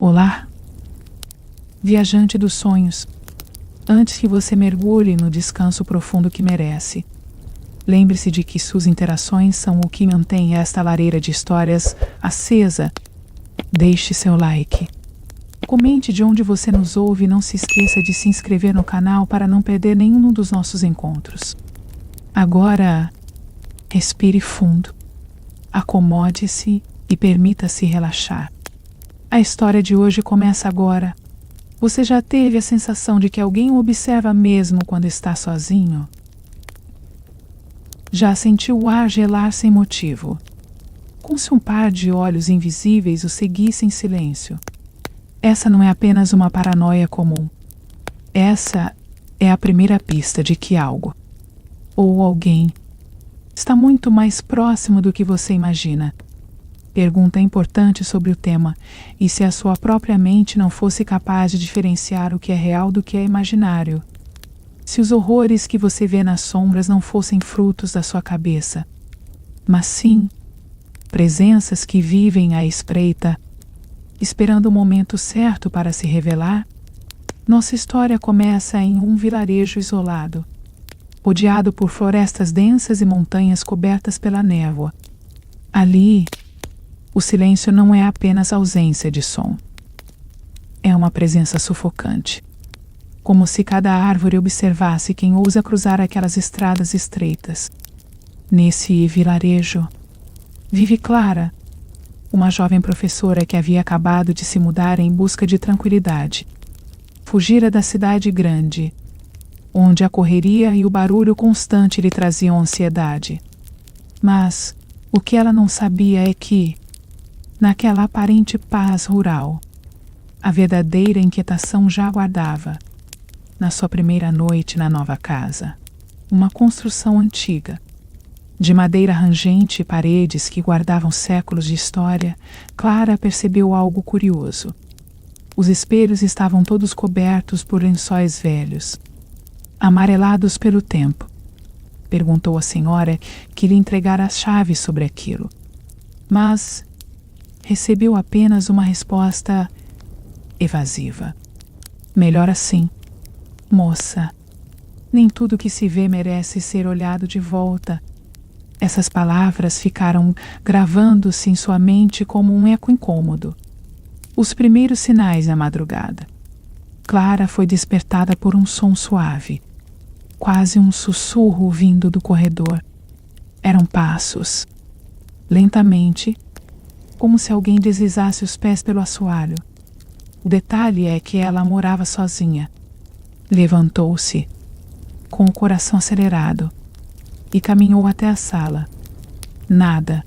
Olá, viajante dos sonhos. Antes que você mergulhe no descanso profundo que merece, lembre-se de que suas interações são o que mantém esta lareira de histórias acesa. Deixe seu like. Comente de onde você nos ouve e não se esqueça de se inscrever no canal para não perder nenhum dos nossos encontros. Agora, respire fundo, acomode-se e permita-se relaxar. A história de hoje começa agora. Você já teve a sensação de que alguém o observa mesmo quando está sozinho? Já sentiu o ar gelar sem motivo? Como se um par de olhos invisíveis o seguisse em silêncio? Essa não é apenas uma paranoia comum. Essa é a primeira pista de que algo, ou alguém, está muito mais próximo do que você imagina. Pergunta importante sobre o tema: e se a sua própria mente não fosse capaz de diferenciar o que é real do que é imaginário? Se os horrores que você vê nas sombras não fossem frutos da sua cabeça, mas sim presenças que vivem à espreita, esperando o momento certo para se revelar? Nossa história começa em um vilarejo isolado, rodeado por florestas densas e montanhas cobertas pela névoa. Ali, o silêncio não é apenas ausência de som. É uma presença sufocante. Como se cada árvore observasse quem ousa cruzar aquelas estradas estreitas. Nesse vilarejo, vive Clara, uma jovem professora que havia acabado de se mudar em busca de tranquilidade. Fugira da cidade grande, onde a correria e o barulho constante lhe traziam ansiedade. Mas o que ela não sabia é que, naquela aparente paz rural, a verdadeira inquietação já aguardava. Na sua primeira noite na nova casa, uma construção antiga, de madeira rangente e paredes que guardavam séculos de história, Clara percebeu algo curioso. Os espelhos estavam todos cobertos por lençóis velhos, amarelados pelo tempo. Perguntou à senhora que lhe entregara as chaves sobre aquilo, mas recebeu apenas uma resposta evasiva. Melhor assim, moça. Nem tudo que se vê merece ser olhado de volta. Essas palavras ficaram gravando-se em sua mente como um eco incômodo. Os primeiros sinais da madrugada. Clara foi despertada por um som suave, quase um sussurro vindo do corredor. Eram passos. Lentamente, como se alguém deslizasse os pés pelo assoalho. O detalhe é que ela morava sozinha. Levantou-se, com o coração acelerado, e caminhou até a sala. Nada.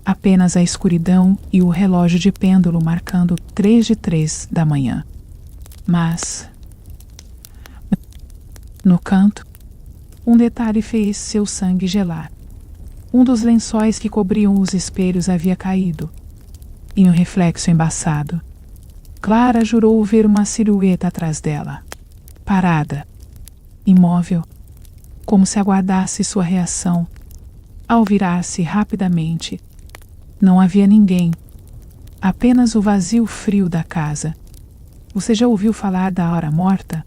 Apenas a escuridão e o relógio de pêndulo marcando 3 da manhã. Mas, no canto, um detalhe fez seu sangue gelar. Um dos lençóis que cobriam os espelhos havia caído, em um reflexo embaçado. Clara jurou ver uma silhueta atrás dela, parada, imóvel, como se aguardasse sua reação. Ao virar-se rapidamente, não havia ninguém, apenas o vazio frio da casa. Você já ouviu falar da hora morta?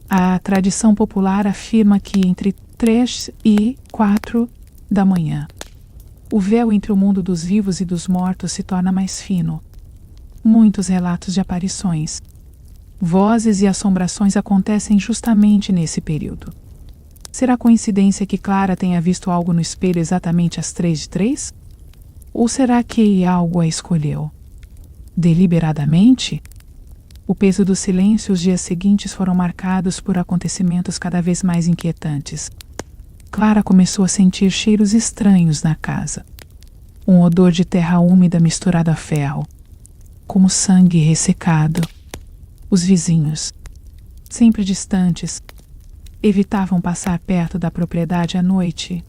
A tradição popular afirma que entre 3 e 4 da manhã, o véu entre o mundo dos vivos e dos mortos se torna mais fino. Muitos relatos de aparições, vozes e assombrações acontecem justamente nesse período. Será coincidência que Clara tenha visto algo no espelho exatamente às 3? Ou será que algo a escolheu? Deliberadamente? O peso do silêncio os dias seguintes foram marcados por acontecimentos cada vez mais inquietantes. Clara começou a sentir cheiros estranhos na casa. Um odor de terra úmida misturado a ferro, como sangue ressecado. Os vizinhos, sempre distantes, evitavam passar perto da propriedade à noite.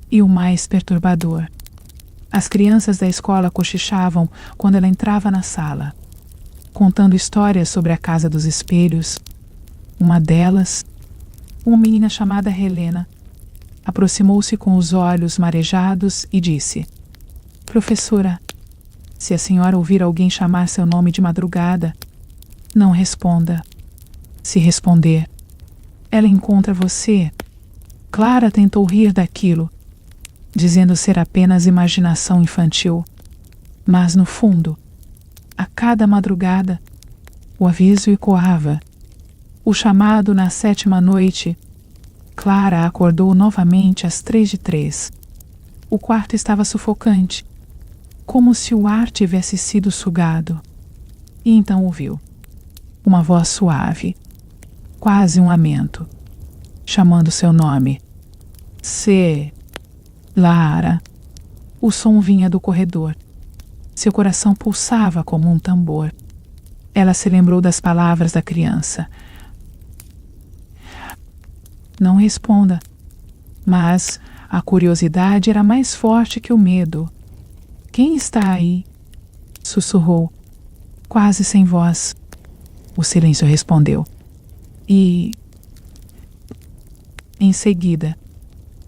E o mais perturbador, as crianças da escola cochichavam quando ela entrava na sala, contando histórias sobre a Casa dos Espelhos. Uma delas, uma menina chamada Helena, aproximou-se com os olhos marejados e disse: "Professora, Se a senhora ouvir alguém chamar seu nome de madrugada, não responda. Se responder, ela encontra você. Clara tentou rir daquilo, dizendo ser apenas imaginação infantil. Mas, no fundo, a cada madrugada, o aviso ecoava. O chamado na 7ª noite. Clara acordou novamente às 3:03. O quarto estava sufocante, como se o ar tivesse sido sugado. E então ouviu uma voz suave, quase um lamento, chamando seu nome. Lara. O som vinha do corredor. Seu coração pulsava como um tambor. Ela se lembrou das palavras da criança. Não responda. Mas a curiosidade era mais forte que o medo. Quem está aí? Sussurrou, quase sem voz. O silêncio respondeu. E, em seguida,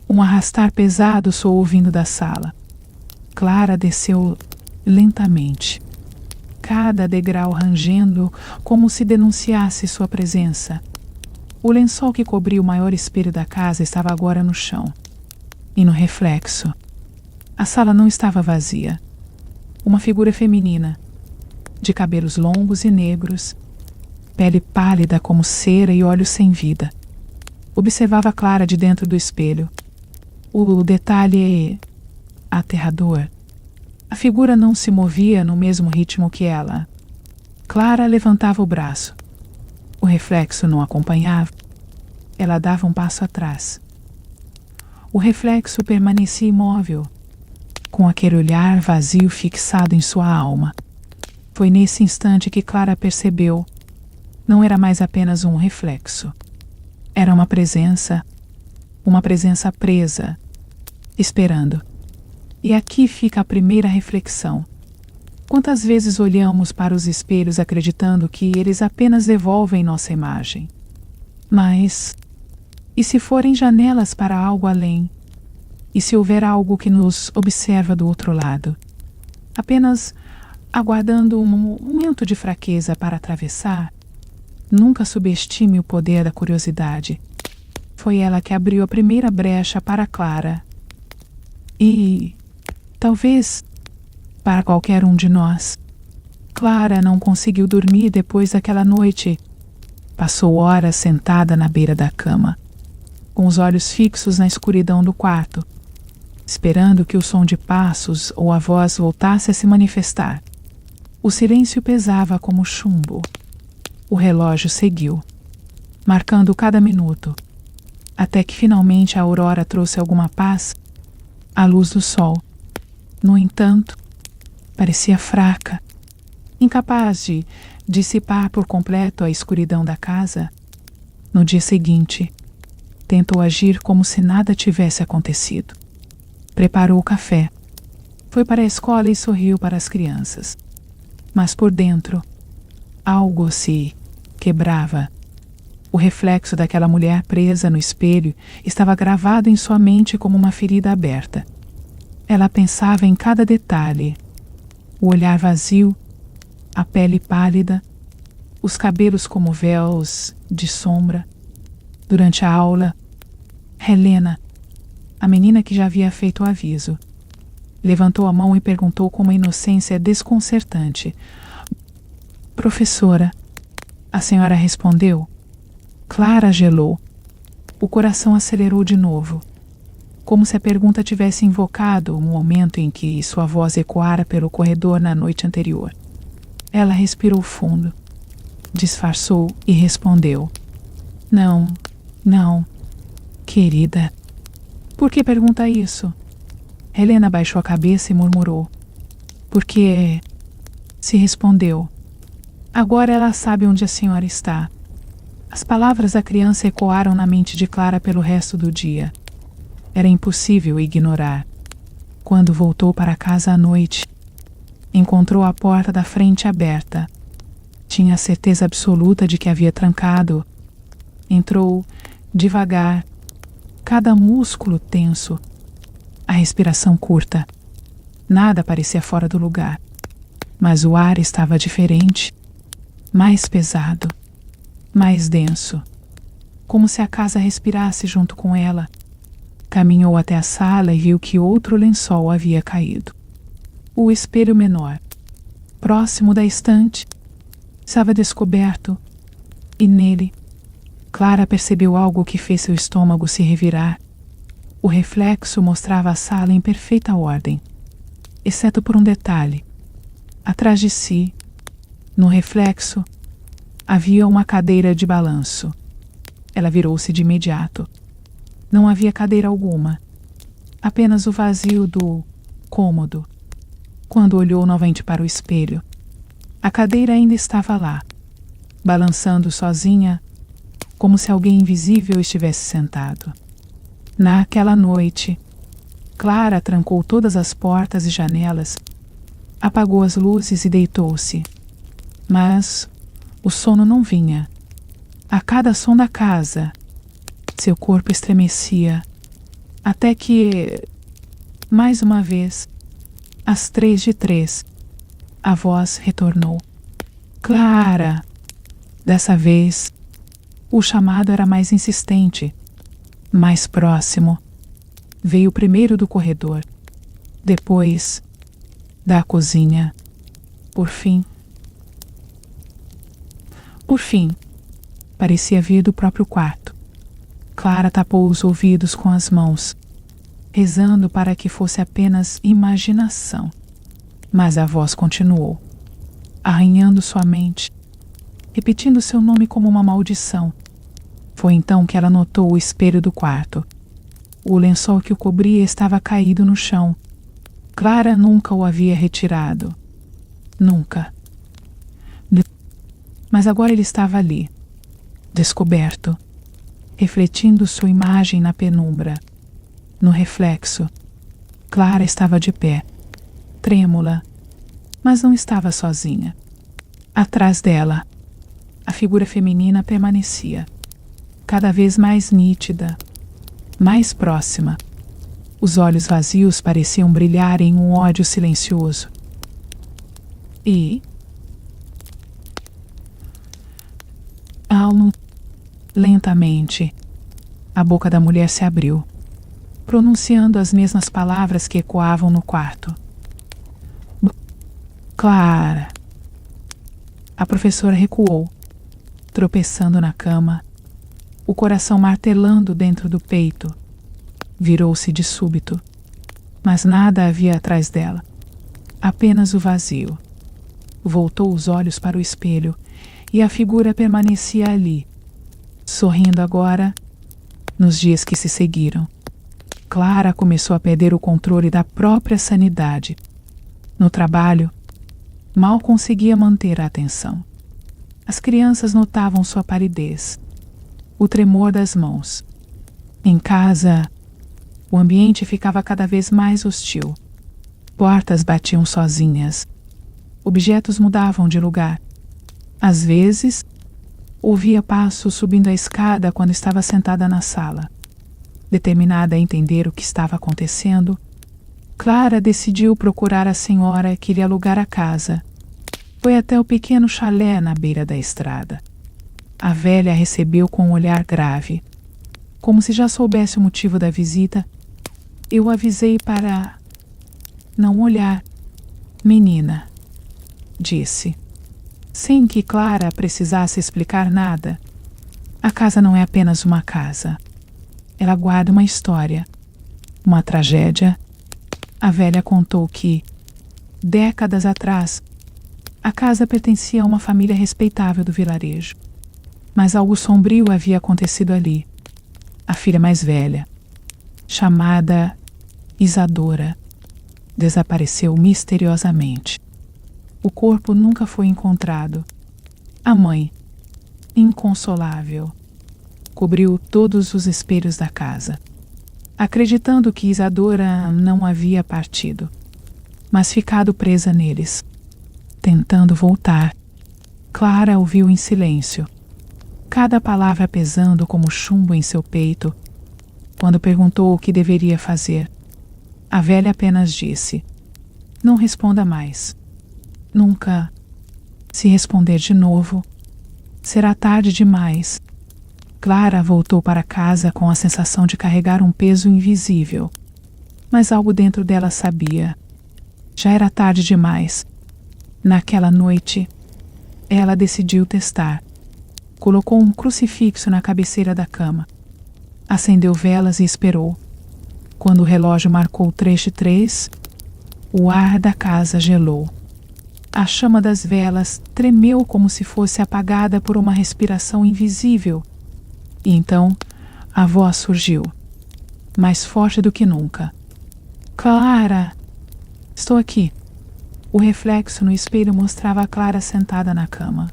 um arrastar pesado soou vindo da sala. Clara desceu lentamente, cada degrau rangendo como se denunciasse sua presença. O lençol que cobria o maior espelho da casa estava agora no chão. E no reflexo, a sala não estava vazia. Uma figura feminina, de cabelos longos e negros, pele pálida como cera e olhos sem vida, observava Clara de dentro do espelho. O detalhe aterrador. A figura não se movia no mesmo ritmo que ela. Clara levantava o braço. O reflexo não acompanhava. Ela dava um passo atrás. O reflexo permanecia imóvel, com aquele olhar vazio fixado em sua alma. Foi nesse instante que Clara percebeu. Não era mais apenas um reflexo. Era uma presença presa, esperando. E aqui fica a primeira reflexão. Quantas vezes olhamos para os espelhos acreditando que eles apenas devolvem nossa imagem? Mas, e se forem janelas para algo além? E se houver algo que nos observa do outro lado? Apenas aguardando um momento de fraqueza para atravessar? Nunca subestime o poder da curiosidade. Foi ela que abriu a primeira brecha para Clara. E, talvez, para qualquer um de nós. Clara não conseguiu dormir depois daquela noite. Passou horas sentada na beira da cama, com os olhos fixos na escuridão do quarto, esperando que o som de passos ou a voz voltasse a se manifestar. O silêncio pesava como chumbo. O relógio seguiu, marcando cada minuto, até que finalmente a aurora trouxe alguma paz, a luz do sol. No entanto, parecia fraca, incapaz de dissipar por completo a escuridão da casa. No dia seguinte, tentou agir como se nada tivesse acontecido. Preparou o café, foi para a escola e sorriu para as crianças. Mas por dentro, algo se quebrava. O reflexo daquela mulher presa no espelho estava gravado em sua mente como uma ferida aberta. Ela pensava em cada detalhe: o olhar vazio, a pele pálida, os cabelos como véus de sombra. Durante a aula, Helena, a menina que já havia feito o aviso, levantou a mão e perguntou com uma inocência desconcertante: "Professora, a senhora respondeu?" Clara gelou. O coração acelerou de novo, como se a pergunta tivesse invocado o momento em que sua voz ecoara pelo corredor na noite anterior. Ela respirou fundo, disfarçou e respondeu: Não, querida. Por que pergunta isso?" Helena baixou a cabeça e murmurou: "Porque..." Se respondeu: "Agora ela sabe onde a senhora está." As palavras da criança ecoaram na mente de Clara pelo resto do dia. Era impossível ignorar. Quando voltou para casa à noite, encontrou a porta da frente aberta. Tinha a certeza absoluta de que havia trancado. Entrou devagar, cada músculo tenso, a respiração curta. Nada parecia fora do lugar. Mas o ar estava diferente, mais pesado, mais denso, como se a casa respirasse junto com ela. Caminhou até a sala e viu que outro lençol havia caído. O espelho menor, próximo da estante, estava descoberto, e nele, Clara percebeu algo que fez seu estômago se revirar. O reflexo mostrava a sala em perfeita ordem, exceto por um detalhe. Atrás de si, no reflexo, havia uma cadeira de balanço. Ela virou-se de imediato. Não havia cadeira alguma, apenas o vazio do cômodo. Quando olhou novamente para o espelho, a cadeira ainda estava lá, balançando sozinha, como se alguém invisível estivesse sentado. Naquela noite, Clara trancou todas as portas e janelas, apagou as luzes e deitou-se. Mas o sono não vinha. A cada som da casa, seu corpo estremecia, até que, mais uma vez, às 3:03, a voz retornou. Clara! Dessa vez, o chamado era mais insistente, mais próximo. Veio primeiro do corredor, depois da cozinha. Por fim, parecia vir do próprio quarto. Clara tapou os ouvidos com as mãos, rezando para que fosse apenas imaginação. Mas a voz continuou, arranhando sua mente, repetindo seu nome como uma maldição. Foi então que ela notou o espelho do quarto. O lençol que o cobria estava caído no chão. Clara nunca o havia retirado. Nunca. Mas agora ele estava ali, descoberto, refletindo sua imagem na penumbra. No reflexo, Clara estava de pé, trêmula, mas não estava sozinha. Atrás dela, a figura feminina permanecia, cada vez mais nítida, mais próxima. Os olhos vazios pareciam brilhar em um ódio silencioso. E lentamente, a boca da mulher se abriu, pronunciando as mesmas palavras que ecoavam no quarto. Clara. A professora recuou, tropeçando na cama, o coração martelando dentro do peito. Virou-se de súbito, mas nada havia atrás dela, apenas o vazio. Voltou os olhos para o espelho e a figura permanecia ali, sorrindo agora. Nos dias que se seguiram, Clara começou a perder o controle da própria sanidade. No trabalho, mal conseguia manter a atenção. As crianças notavam sua palidez, o tremor das mãos. Em casa, o ambiente ficava cada vez mais hostil. Portas batiam sozinhas. Objetos mudavam de lugar. Às vezes, ouvia passos subindo a escada quando estava sentada na sala. Determinada a entender o que estava acontecendo, Clara decidiu procurar a senhora que lhe alugara a casa. Foi até o pequeno chalé na beira da estrada. A velha a recebeu com um olhar grave, como se já soubesse o motivo da visita. Eu avisei para não olhar, menina, disse, sem que Clara precisasse explicar nada. A casa não é apenas uma casa. Ela guarda uma história, uma tragédia. A velha contou que, décadas atrás, a casa pertencia a uma família respeitável do vilarejo. Mas algo sombrio havia acontecido ali. A filha mais velha, chamada Isadora, desapareceu misteriosamente. O corpo nunca foi encontrado. A mãe, inconsolável, cobriu todos os espelhos da casa, acreditando que Isadora não havia partido, mas ficado presa neles. Tentando voltar, Clara ouviu em silêncio, cada palavra pesando como chumbo em seu peito. Quando perguntou o que deveria fazer, a velha apenas disse: não responda mais. Nunca. Se responder de novo, será tarde demais. Clara voltou para casa com a sensação de carregar um peso invisível. Mas algo dentro dela sabia. Já era tarde demais. Naquela noite, ela decidiu testar. Colocou um crucifixo na cabeceira da cama. Acendeu velas e esperou. Quando o relógio marcou 3 o ar da casa gelou. A chama das velas tremeu como se fosse apagada por uma respiração invisível. E então a voz surgiu, mais forte do que nunca. Clara! Estou aqui. O reflexo no espelho mostrava a Clara sentada na cama,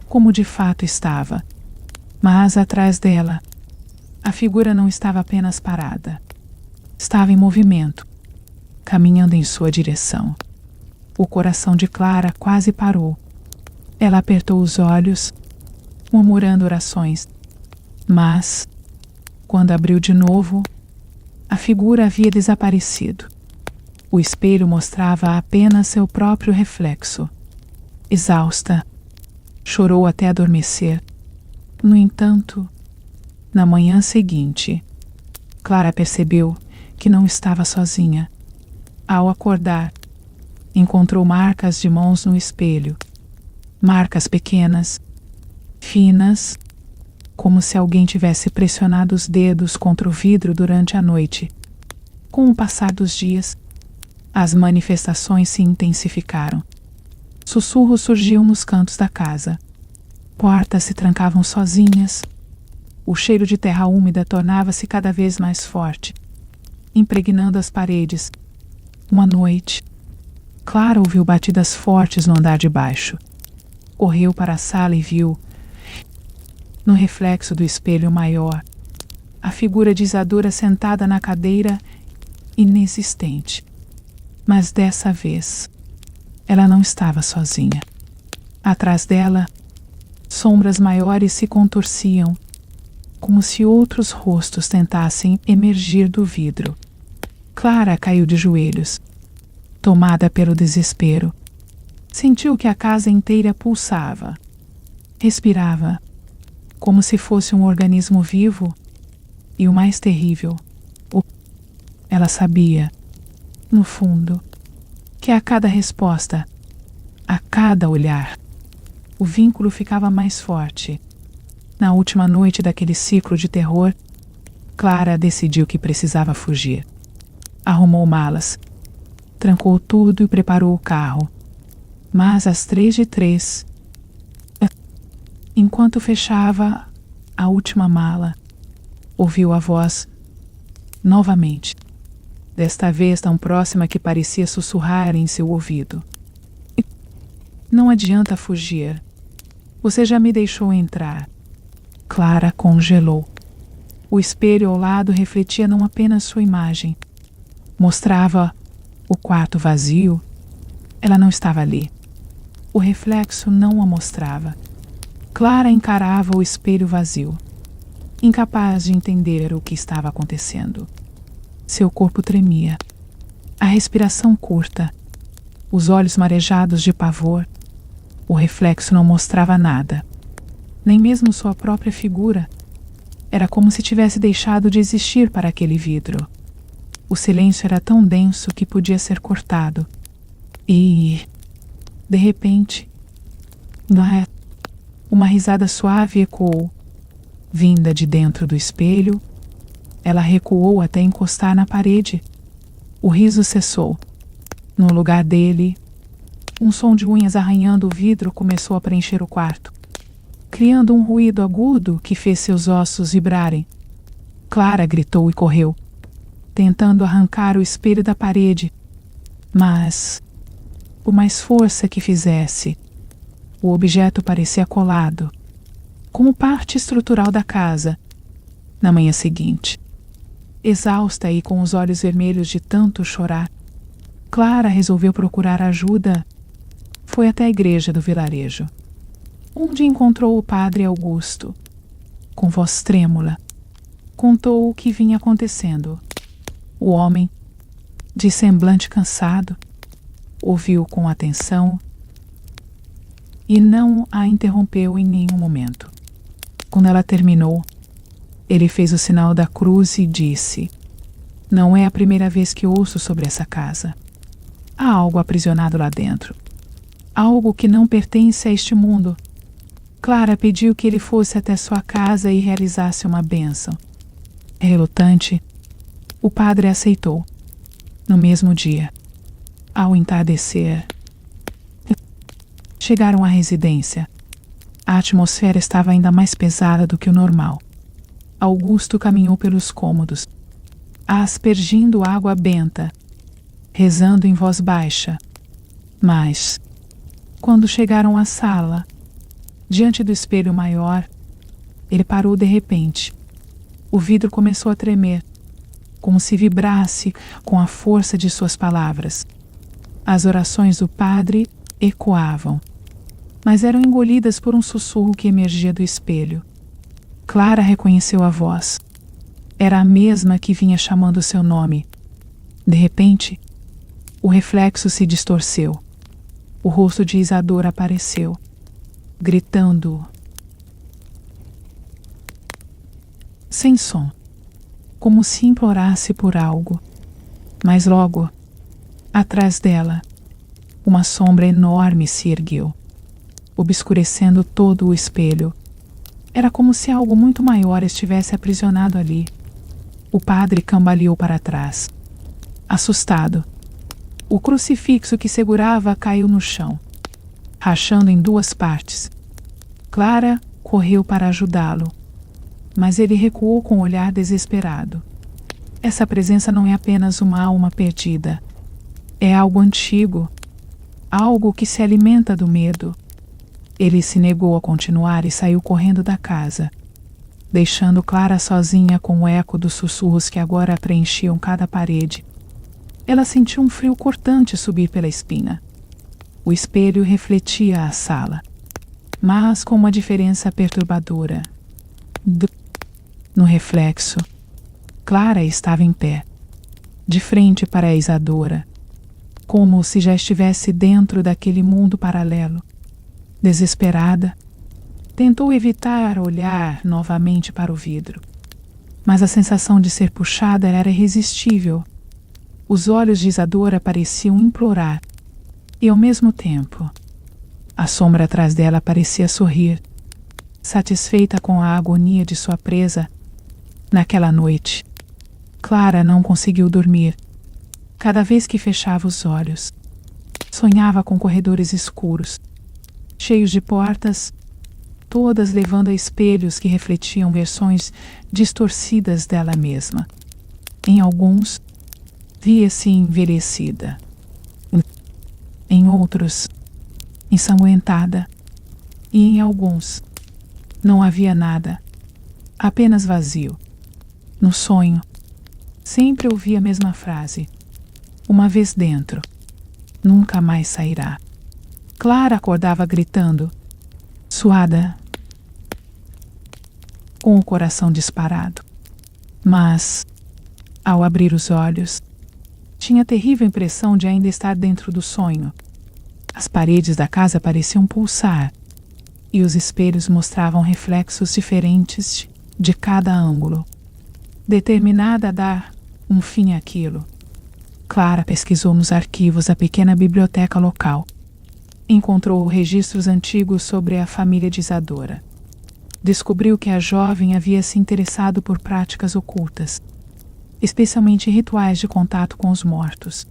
como de fato estava. Mas atrás dela, a figura não estava apenas parada. Estava em movimento, caminhando em sua direção. O coração de Clara quase parou. Ela apertou os olhos, murmurando orações. Mas, quando abriu de novo, a figura havia desaparecido. O espelho mostrava apenas seu próprio reflexo. Exausta, chorou até adormecer. No entanto, na manhã seguinte, Clara percebeu que não estava sozinha. Ao acordar, encontrou marcas de mãos no espelho. Marcas pequenas, finas, como se alguém tivesse pressionado os dedos contra o vidro durante a noite. Com o passar dos dias, as manifestações se intensificaram. Sussurros surgiam nos cantos da casa. Portas se trancavam sozinhas. O cheiro de terra úmida tornava-se cada vez mais forte, impregnando as paredes. Uma noite, Clara ouviu batidas fortes no andar de baixo. Correu para a sala e viu, no reflexo do espelho maior, a figura de Isadora sentada na cadeira, inexistente. Mas dessa vez, ela não estava sozinha. Atrás dela, sombras maiores se contorciam, como se outros rostos tentassem emergir do vidro. Clara caiu de joelhos, tomada pelo desespero. Sentiu que a casa inteira pulsava. Respirava, como se fosse um organismo vivo. E o mais terrível, ela sabia, no fundo, que a cada resposta, a cada olhar, o vínculo ficava mais forte. Na última noite daquele ciclo de terror, Clara decidiu que precisava fugir. Arrumou malas, trancou tudo e preparou o carro. Mas às 3 enquanto fechava a última mala, ouviu a voz novamente, desta vez tão próxima que parecia sussurrar em seu ouvido. Não adianta fugir. Você já me deixou entrar. Clara congelou. O espelho ao lado refletia não apenas sua imagem. Mostrava o quarto vazio. Ela não estava ali. O reflexo não a mostrava. Clara encarava o espelho vazio, incapaz de entender o que estava acontecendo. Seu corpo tremia, a respiração curta, os olhos marejados de pavor. O reflexo não mostrava nada, nem mesmo sua própria figura. Era como se tivesse deixado de existir para aquele vidro. O silêncio era tão denso que podia ser cortado. E, de repente, uma risada suave ecoou, vinda de dentro do espelho. Ela recuou até encostar na parede. O riso cessou. No lugar dele, um som de unhas arranhando o vidro começou a preencher o quarto, criando um ruído agudo que fez seus ossos vibrarem. Clara gritou e correu, tentando arrancar o espelho da parede. Mas, por mais força que fizesse, o objeto parecia colado, como parte estrutural da casa. Na manhã seguinte, exausta e com os olhos vermelhos de tanto chorar, Clara resolveu procurar ajuda. Foi até a igreja do vilarejo, onde encontrou o padre Augusto. Com voz trêmula, contou o que vinha acontecendo. O homem, de semblante cansado, ouviu com atenção e não a interrompeu em nenhum momento. Quando ela terminou, ele fez o sinal da cruz e disse: "Não é a primeira vez que ouço sobre essa casa. Há algo aprisionado lá dentro. Algo que não pertence a este mundo." Clara pediu que ele fosse até sua casa e realizasse uma bênção. Relutante, o padre aceitou. No mesmo dia, ao entardecer, chegaram à residência. A atmosfera estava ainda mais pesada do que o normal. Augusto caminhou pelos cômodos, aspergindo água benta, rezando em voz baixa. Mas, quando chegaram à sala, diante do espelho maior, ele parou de repente. O vidro começou a tremer, como se vibrasse com a força de suas palavras. As orações do padre ecoavam, mas eram engolidas por um sussurro que emergia do espelho. Clara reconheceu a voz. Era a mesma que vinha chamando seu nome. De repente, o reflexo se distorceu. O rosto de Isadora apareceu, gritando, sem som, como se implorasse por algo. Mas logo, atrás dela, uma sombra enorme se ergueu, obscurecendo todo o espelho. Era como se algo muito maior estivesse aprisionado ali. O padre cambaleou para trás, assustado. O crucifixo que segurava caiu no chão, rachando em duas partes. Clara correu para ajudá-lo, mas ele recuou com um olhar desesperado. Essa presença não é apenas uma alma perdida. É algo antigo, algo que se alimenta do medo. Ele se negou a continuar e saiu correndo da casa, deixando Clara sozinha com o eco dos sussurros que agora preenchiam cada parede. Ela sentiu um frio cortante subir pela espina. O espelho refletia a sala, mas com uma diferença perturbadora. No reflexo, Clara estava em pé, de frente para a Isadora, como se já estivesse dentro daquele mundo paralelo. Desesperada, tentou evitar olhar novamente para o vidro, mas a sensação de ser puxada era irresistível. Os olhos de Isadora pareciam implorar, e ao mesmo tempo, a sombra atrás dela parecia sorrir, satisfeita com a agonia de sua presa. Naquela noite, Clara não conseguiu dormir. Cada vez que fechava os olhos, sonhava com corredores escuros, cheios de portas, todas levando a espelhos que refletiam versões distorcidas dela mesma. Em alguns, via-se envelhecida. Em outros, ensanguentada. E em alguns, não havia nada, apenas vazio. No sonho, sempre ouvia a mesma frase: "Uma vez dentro, nunca mais sairá." Clara acordava gritando, suada, com o coração disparado. Mas, ao abrir os olhos, tinha a terrível impressão de ainda estar dentro do sonho. As paredes da casa pareciam pulsar, e os espelhos mostravam reflexos diferentes de cada ângulo. Determinada a dar um fim àquilo, Clara pesquisou nos arquivos da pequena biblioteca local. Encontrou registros antigos sobre a família de Isadora. Descobriu que a jovem havia se interessado por práticas ocultas, especialmente rituais de contato com os mortos.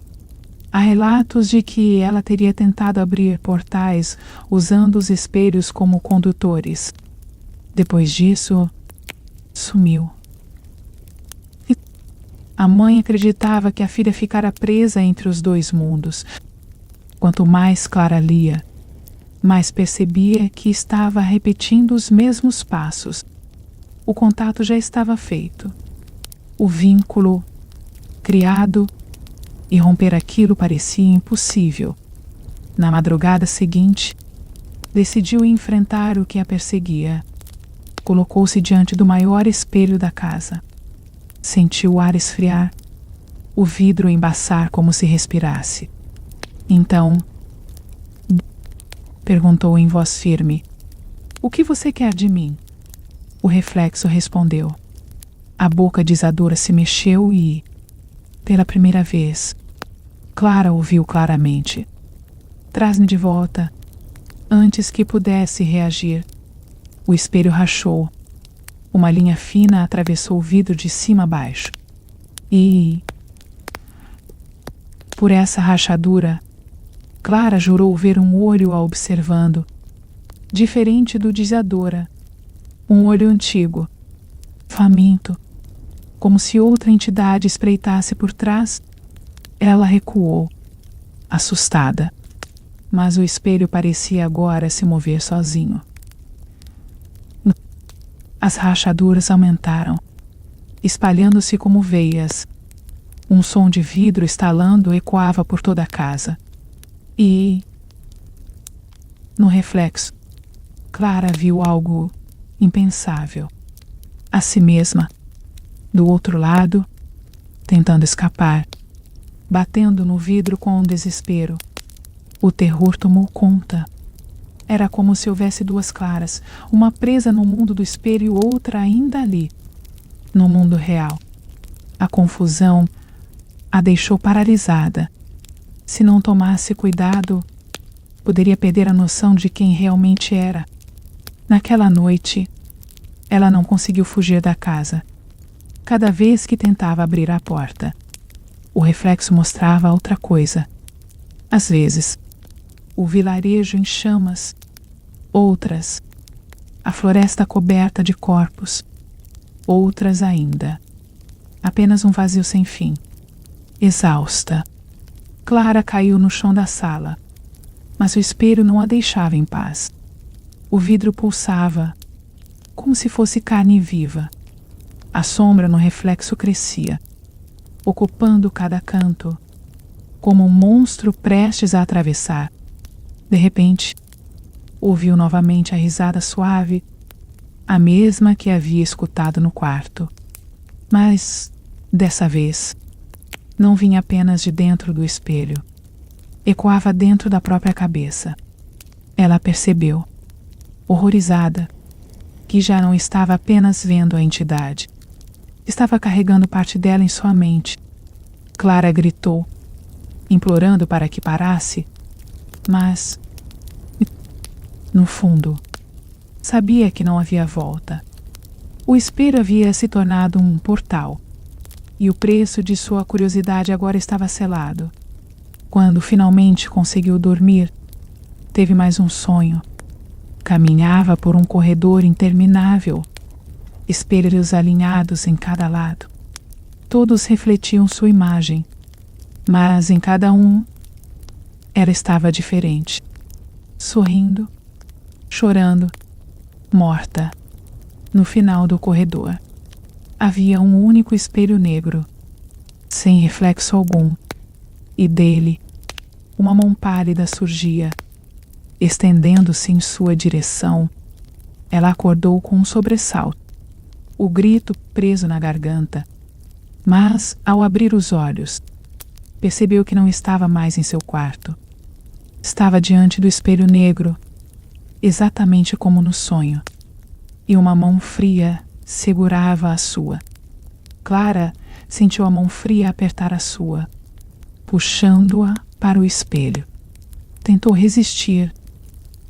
Há relatos de que ela teria tentado abrir portais usando os espelhos como condutores. Depois disso, sumiu. A mãe acreditava que a filha ficara presa entre os dois mundos. Quanto mais Clara lia, mais percebia que estava repetindo os mesmos passos. O contato já estava feito. O vínculo criado, e romper aquilo parecia impossível. Na madrugada seguinte, decidiu enfrentar o que a perseguia. Colocou-se diante do maior espelho da casa. Sentiu o ar esfriar, o vidro embaçar como se respirasse. Então, Perguntou em voz firme. O que você quer de mim? O reflexo respondeu. A boca de Isadora se mexeu e, pela primeira vez, Clara ouviu claramente. Traz-me de volta, antes que pudesse reagir. O espelho rachou. Uma linha fina atravessou o vidro de cima a baixo. E, por essa rachadura, Clara jurou ver um olho a observando, diferente do de Isadora. Um olho antigo, faminto, como se outra entidade espreitasse por trás. Ela recuou, assustada, mas o espelho parecia agora se mover sozinho. As rachaduras aumentaram, espalhando-se como veias. Um som de vidro estalando ecoava por toda a casa. E, no reflexo, Clara viu algo impensável. A si mesma, do outro lado, tentando escapar, batendo no vidro com um desespero. O terror tomou conta. Era como se houvesse duas Claras, uma presa no mundo do espelho e outra ainda ali, no mundo real. A confusão a deixou paralisada. Se não tomasse cuidado, poderia perder a noção de quem realmente era. Naquela noite, ela não conseguiu fugir da casa. Cada vez que tentava abrir a porta, o reflexo mostrava outra coisa. Às vezes, o vilarejo em chamas. Outras, a floresta coberta de corpos. Outras ainda, apenas um vazio sem fim. Exausta, Clara caiu no chão da sala, mas o espelho não a deixava em paz. O vidro pulsava, como se fosse carne viva. A sombra no reflexo crescia, ocupando cada canto, como um monstro prestes a atravessar. De repente, ouviu novamente a risada suave, a mesma que havia escutado no quarto. Mas, dessa vez, não vinha apenas de dentro do espelho. Ecoava dentro da própria cabeça. Ela percebeu, horrorizada, que já não estava apenas vendo a entidade. Estava carregando parte dela em sua mente. Clara gritou, implorando para que parasse, mas, no fundo, sabia que não havia volta. O espelho havia se tornado um portal, e o preço de sua curiosidade agora estava selado. Quando finalmente conseguiu dormir, teve mais um sonho. Caminhava por um corredor interminável, espelhos alinhados em cada lado. Todos refletiam sua imagem, mas em cada um ela estava diferente. Sorrindo, chorando, morta. No final do corredor, havia um único espelho negro, sem reflexo algum, e dele, uma mão pálida surgia, estendendo-se em sua direção. Ela acordou com um sobressalto, o grito preso na garganta, mas, ao abrir os olhos, percebeu que não estava mais em seu quarto. Estava diante do espelho negro, exatamente como no sonho, e uma mão fria segurava a sua. Clara sentiu a mão fria apertar a sua, puxando-a para o espelho. Tentou resistir,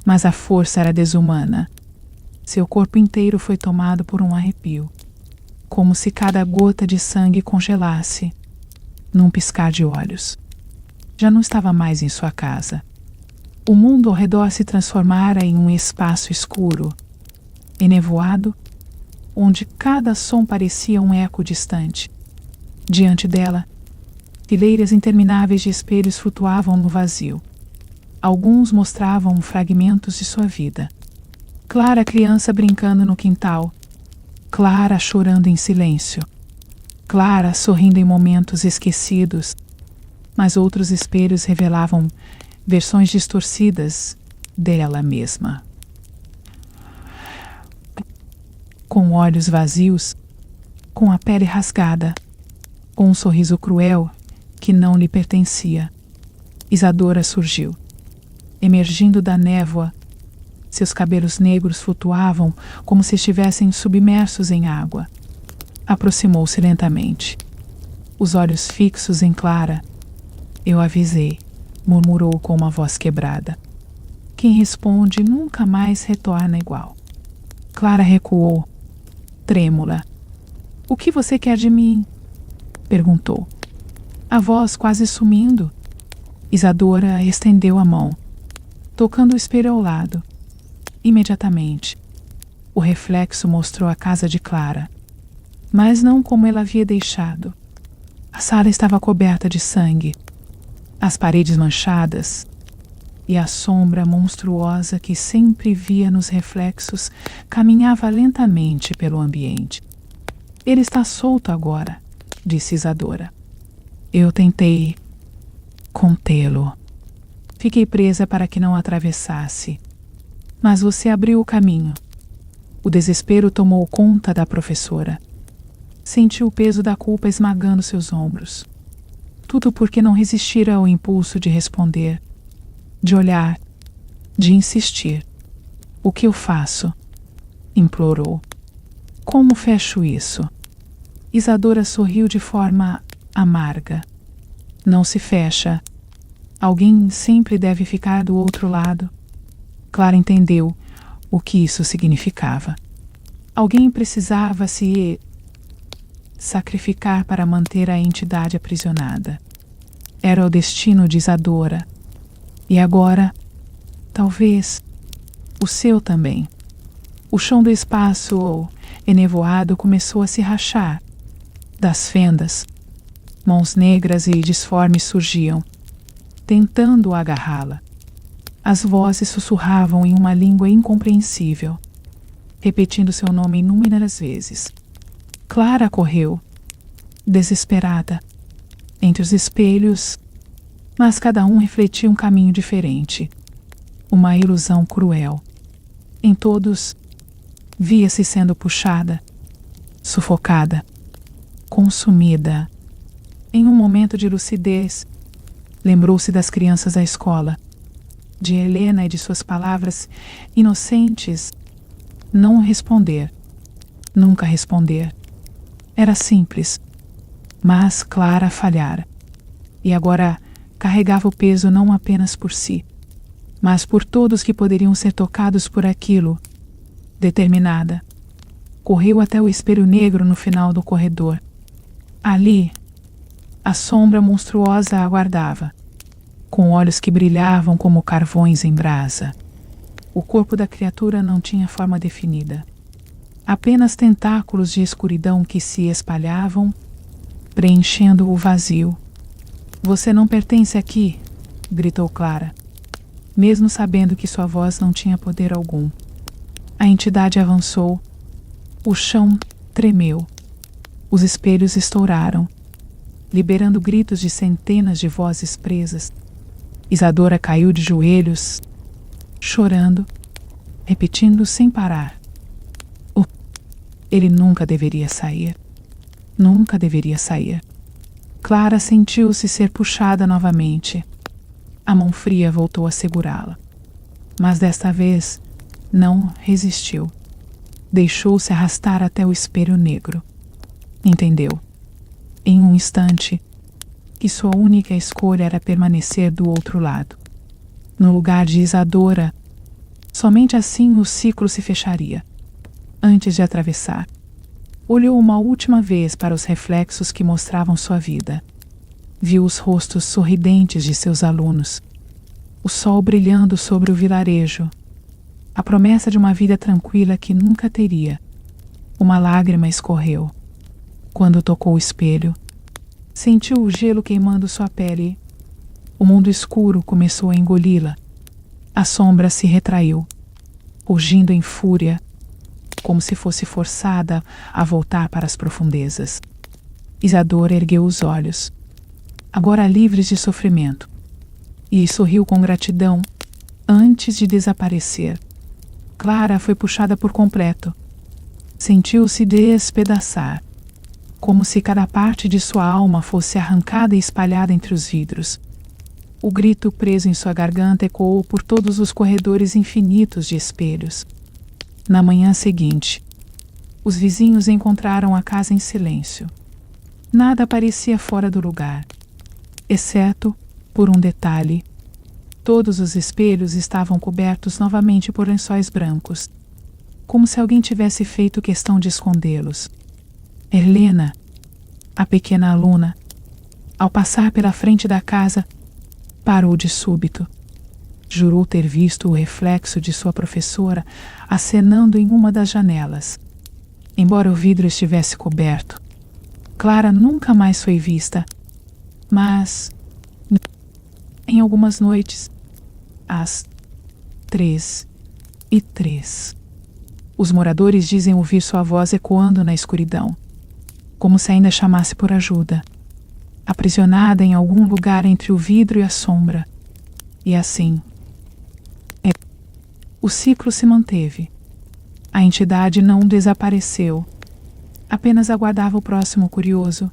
mas a força era desumana. Seu corpo inteiro foi tomado por um arrepio, como se cada gota de sangue congelasse, num piscar de olhos. Já não estava mais em sua casa. O mundo ao redor se transformara em um espaço escuro, enevoado, onde cada som parecia um eco distante. Diante dela, fileiras intermináveis de espelhos flutuavam no vazio. Alguns mostravam fragmentos de sua vida. Clara criança brincando no quintal. Clara chorando em silêncio. Clara sorrindo em momentos esquecidos. Mas outros espelhos revelavam versões distorcidas dela mesma. Com olhos vazios, com a pele rasgada, com um sorriso cruel que não lhe pertencia, Isadora surgiu. emergindo da névoa. Seus cabelos negros flutuavam como se estivessem submersos em água. Aproximou-se lentamente, os olhos fixos em Clara. Eu avisei, murmurou com uma voz quebrada. Quem responde nunca mais retorna igual. Clara recuou, trêmula. O que você quer de mim? Perguntou, a voz quase sumindo. Isadora estendeu a mão, tocando o espelho ao lado. Imediatamente, o reflexo mostrou a casa de Clara, mas não como ela havia deixado. A sala estava coberta de sangue, as paredes manchadas, e a sombra monstruosa que sempre via nos reflexos caminhava lentamente pelo ambiente. Ele está solto agora, disse Isadora. Eu tentei contê-lo. Fiquei presa para que não atravessasse. Mas você abriu o caminho. O desespero tomou conta da professora. Sentiu o peso da culpa esmagando seus ombros. Tudo porque não resistira ao impulso de responder, de olhar, de insistir. O que eu faço? Implorou. Como fecho isso? Isadora sorriu de forma amarga. Não se fecha. Alguém sempre deve ficar do outro lado. Clara entendeu o que isso significava. Alguém precisava se sacrificar para manter a entidade aprisionada. Era o destino de Isadora. E agora, talvez, o seu também. O chão do espaço enevoado começou a se rachar. Das fendas, mãos negras e disformes surgiam, tentando agarrá-la. As vozes sussurravam em uma língua incompreensível, repetindo seu nome inúmeras vezes. Clara correu, desesperada, entre os espelhos, mas cada um refletia um caminho diferente, uma ilusão cruel. Em todos, via-se sendo puxada, sufocada, consumida. Em um momento de lucidez, lembrou-se das crianças da escola, de Helena e de suas palavras inocentes. Não responder, nunca responder. Era simples, mas Clara falhara. E agora carregava o peso não apenas por si, mas por todos que poderiam ser tocados por aquilo. Determinada, correu até o espelho negro no final do corredor. Ali, a sombra monstruosa a aguardava, com olhos que brilhavam como carvões em brasa. O corpo da criatura não tinha forma definida. Apenas tentáculos de escuridão que se espalhavam, preenchendo o vazio. Você não pertence aqui, gritou Clara, mesmo sabendo que sua voz não tinha poder algum. A entidade avançou. O chão tremeu. Os espelhos estouraram, liberando gritos de centenas de vozes presas. Isadora caiu de joelhos, chorando, repetindo sem parar. Ele nunca deveria sair. Nunca deveria sair. Clara sentiu-se ser puxada novamente. A mão fria voltou a segurá-la. Mas desta vez, não resistiu. Deixou-se arrastar até o espelho negro. Entendeu, em um instante, que sua única escolha era permanecer do outro lado, no lugar de Isadora. Somente assim o ciclo se fecharia. Antes de atravessar, olhou uma última vez para os reflexos que mostravam sua vida. Viu os rostos sorridentes de seus alunos, o sol brilhando sobre o vilarejo, a promessa de uma vida tranquila que nunca teria. Uma lágrima escorreu. Quando tocou o espelho, sentiu o gelo queimando sua pele. O mundo escuro começou a engoli-la. A sombra se retraiu, rugindo em fúria, como se fosse forçada a voltar para as profundezas. Isadora ergueu os olhos, agora livres de sofrimento, e sorriu com gratidão antes de desaparecer. Clara foi puxada por completo. Sentiu-se despedaçar, como se cada parte de sua alma fosse arrancada e espalhada entre os vidros. O grito preso em sua garganta ecoou por todos os corredores infinitos de espelhos. Na manhã seguinte, os vizinhos encontraram a casa em silêncio. Nada parecia fora do lugar, exceto por um detalhe. Todos os espelhos estavam cobertos novamente por lençóis brancos, como se alguém tivesse feito questão de escondê-los. Helena, a pequena aluna, ao passar pela frente da casa, parou de súbito. Jurou ter visto o reflexo de sua professora acenando em uma das janelas. Embora o vidro estivesse coberto, Clara nunca mais foi vista. Mas, em algumas noites, às 3h03, os moradores dizem ouvir sua voz ecoando na escuridão, como se ainda chamasse por ajuda, aprisionada em algum lugar entre o vidro e a sombra. E assim, o ciclo se manteve. A entidade não desapareceu, apenas aguardava o próximo curioso,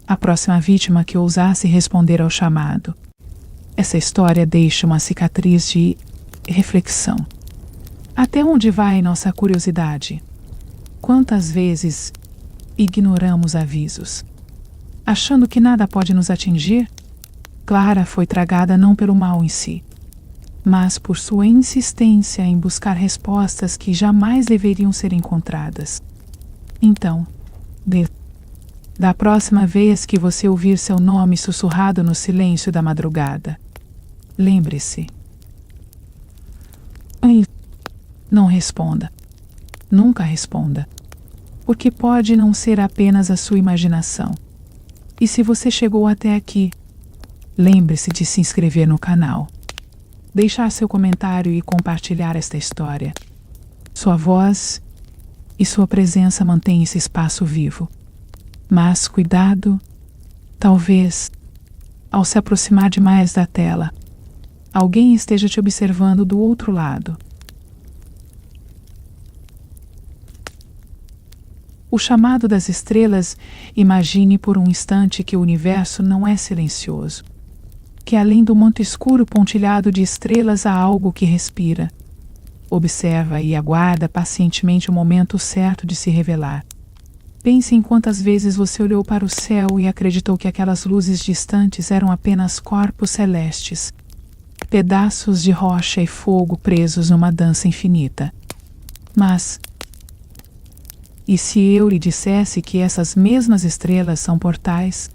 a próxima vítima que ousasse responder ao chamado. Essa história deixa uma cicatriz de reflexão. Até onde vai nossa curiosidade? Quantas vezes ignoramos avisos, achando que nada pode nos atingir? Clara foi tragada não pelo mal em si, mas por sua insistência em buscar respostas que jamais deveriam ser encontradas. Então, da próxima vez que você ouvir seu nome sussurrado no silêncio da madrugada, lembre-se. Não responda. Nunca responda. Porque pode não ser apenas a sua imaginação. E se você chegou até aqui, lembre-se de se inscrever no canal, deixar seu comentário e compartilhar esta história. Sua voz e sua presença mantêm esse espaço vivo. Mas cuidado, talvez, ao se aproximar demais da tela, alguém esteja te observando do outro lado. O chamado das estrelas, imagine por um instante que o universo não é silencioso, que além do manto escuro pontilhado de estrelas há algo que respira. Observa e aguarda pacientemente o momento certo de se revelar. Pense em quantas vezes você olhou para o céu e acreditou que aquelas luzes distantes eram apenas corpos celestes, pedaços de rocha e fogo presos numa dança infinita. Mas, e se eu lhe dissesse que essas mesmas estrelas são portais,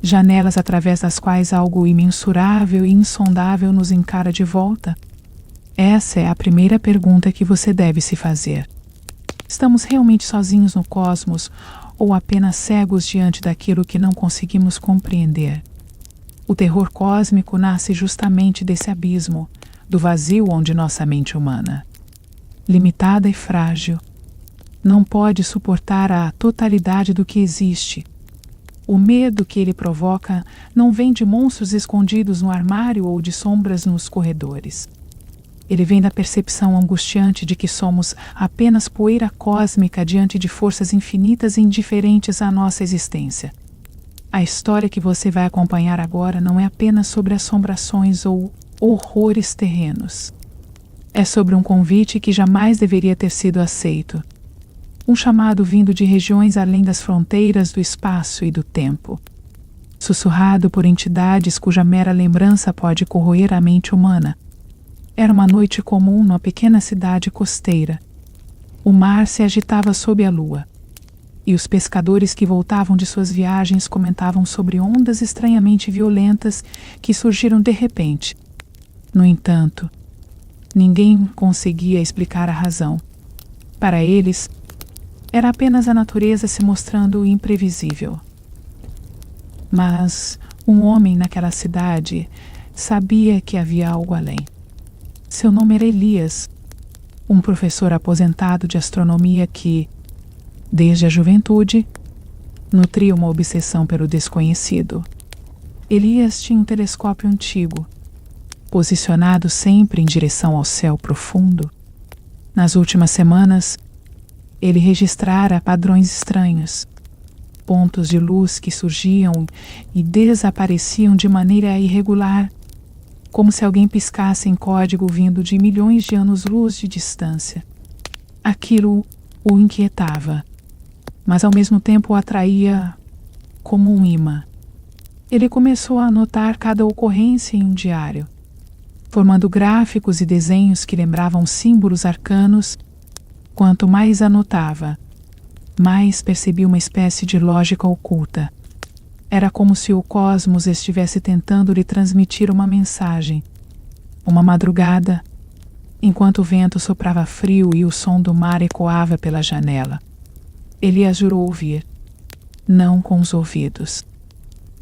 janelas através das quais algo imensurável e insondável nos encara de volta? Essa é a primeira pergunta que você deve se fazer. Estamos realmente sozinhos no cosmos ou apenas cegos diante daquilo que não conseguimos compreender? O terror cósmico nasce justamente desse abismo, do vazio onde nossa mente humana, limitada e frágil, não pode suportar a totalidade do que existe. O medo que ele provoca não vem de monstros escondidos no armário ou de sombras nos corredores. Ele vem da percepção angustiante de que somos apenas poeira cósmica diante de forças infinitas e indiferentes à nossa existência. A história que você vai acompanhar agora não é apenas sobre assombrações ou horrores terrenos. É sobre um convite que jamais deveria ter sido aceito. Um chamado vindo de regiões além das fronteiras do espaço e do tempo, sussurrado por entidades cuja mera lembrança pode corroer a mente humana. Era uma noite comum numa pequena cidade costeira. O mar se agitava sob a lua, e os pescadores que voltavam de suas viagens comentavam sobre ondas estranhamente violentas que surgiram de repente. No entanto, ninguém conseguia explicar a razão. Para eles, era apenas a natureza se mostrando imprevisível. Mas um homem naquela cidade sabia que havia algo além. Seu nome era Elias, um professor aposentado de astronomia que, desde a juventude, nutria uma obsessão pelo desconhecido. Elias tinha um telescópio antigo, posicionado sempre em direção ao céu profundo. Nas últimas semanas, ele registrara padrões estranhos. pontos de luz que surgiam e desapareciam de maneira irregular, como se alguém piscasse em código vindo de milhões de anos-luz de distância. Aquilo o inquietava, mas ao mesmo tempo o atraía como um imã. Ele começou a anotar cada ocorrência em um diário, formando gráficos e desenhos que lembravam símbolos arcanos. Quanto mais anotava, mais percebia uma espécie de lógica oculta. Era como se o cosmos estivesse tentando lhe transmitir uma mensagem. Uma madrugada, enquanto o vento soprava frio e o som do mar ecoava pela janela, Elias jurou ouvir, não com os ouvidos,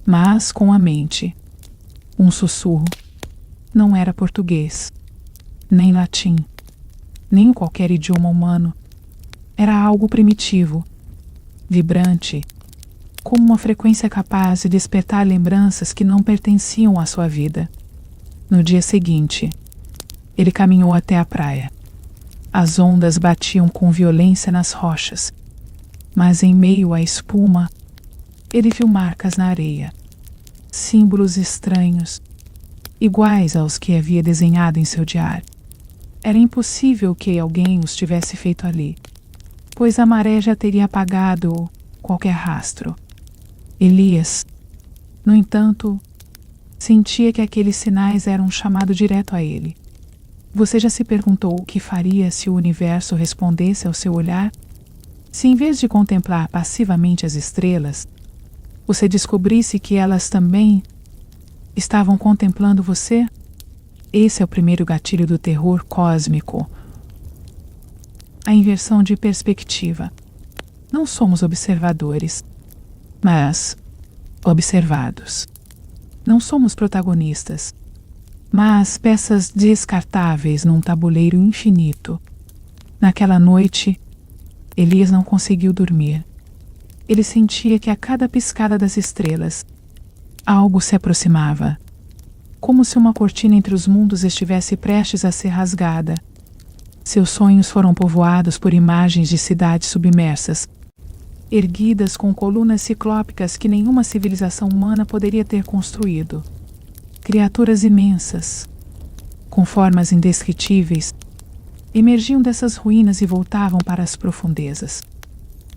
mas com a mente. Um sussurro. Não era português, nem latim, nem qualquer idioma humano. Era algo primitivo, vibrante, como uma frequência capaz de despertar lembranças que não pertenciam à sua vida. No dia seguinte, ele caminhou até a praia. As ondas batiam com violência nas rochas, mas em meio à espuma, ele viu marcas na areia, símbolos estranhos, iguais aos que havia desenhado em seu diário. Era impossível que alguém os tivesse feito ali, pois a maré já teria apagado qualquer rastro. Elias, no entanto, sentia que aqueles sinais eram um chamado direto a ele. Você já se perguntou o que faria se o universo respondesse ao seu olhar? Se em vez de contemplar passivamente as estrelas, você descobrisse que elas também estavam contemplando você? Esse é o primeiro gatilho do terror cósmico. A inversão de perspectiva. Não somos observadores, mas observados. Não somos protagonistas, mas peças descartáveis num tabuleiro infinito. Naquela noite, Elias não conseguiu dormir. Ele sentia que a cada piscada das estrelas, algo se aproximava, como se uma cortina entre os mundos estivesse prestes a ser rasgada. Seus sonhos foram povoados por imagens de cidades submersas, erguidas com colunas ciclópicas que nenhuma civilização humana poderia ter construído. Criaturas imensas, com formas indescritíveis, emergiam dessas ruínas e voltavam para as profundezas.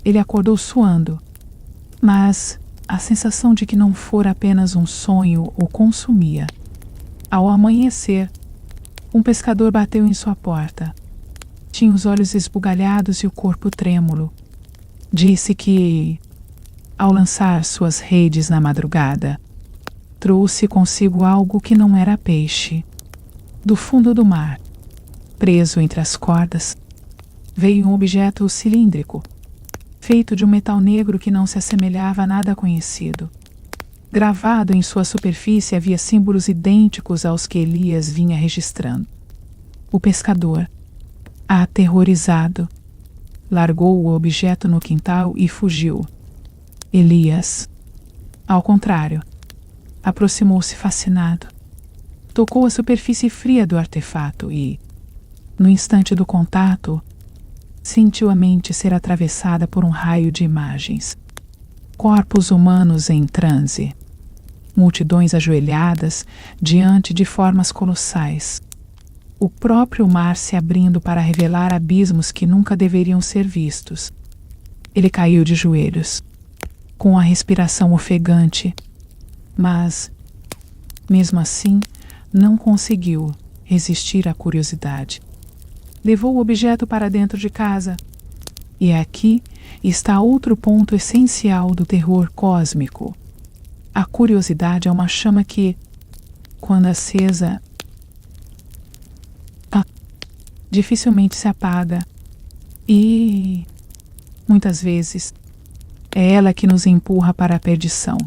Ele acordou suando, mas a sensação de que não fora apenas um sonho o consumia. Ao amanhecer, um pescador bateu em sua porta. Tinha os olhos esbugalhados e o corpo trêmulo. Disse que, ao lançar suas redes na madrugada, trouxe consigo algo que não era peixe. Do fundo do mar, preso entre as cordas, veio um objeto cilíndrico, feito de um metal negro que não se assemelhava a nada conhecido. Gravado em sua superfície havia símbolos idênticos aos que Elias vinha registrando. O pescador, aterrorizado, largou o objeto no quintal e fugiu. Elias, ao contrário, aproximou-se fascinado. Tocou a superfície fria do artefato e, no instante do contato, sentiu a mente ser atravessada por um raio de imagens. Corpos humanos em transe, multidões ajoelhadas diante de formas colossais, o próprio mar se abrindo para revelar abismos que nunca deveriam ser vistos. Ele caiu de joelhos, com a respiração ofegante, mas, mesmo assim, não conseguiu resistir à curiosidade. Levou o objeto para dentro de casa. E aqui está outro ponto essencial do terror cósmico. A curiosidade é uma chama que, quando acesa, dificilmente se apaga. E, muitas vezes, é ela que nos empurra para a perdição.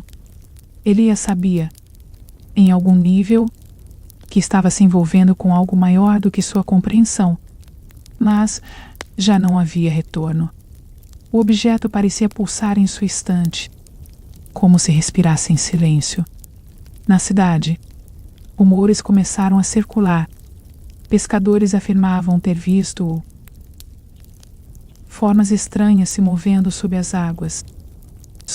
Elias sabia, em algum nível, que estava se envolvendo com algo maior do que sua compreensão, mas já não havia retorno. O objeto parecia pulsar em sua estante, como se respirasse em silêncio. Na cidade, rumores começaram a circular. Pescadores afirmavam ter visto formas estranhas se movendo sob as águas,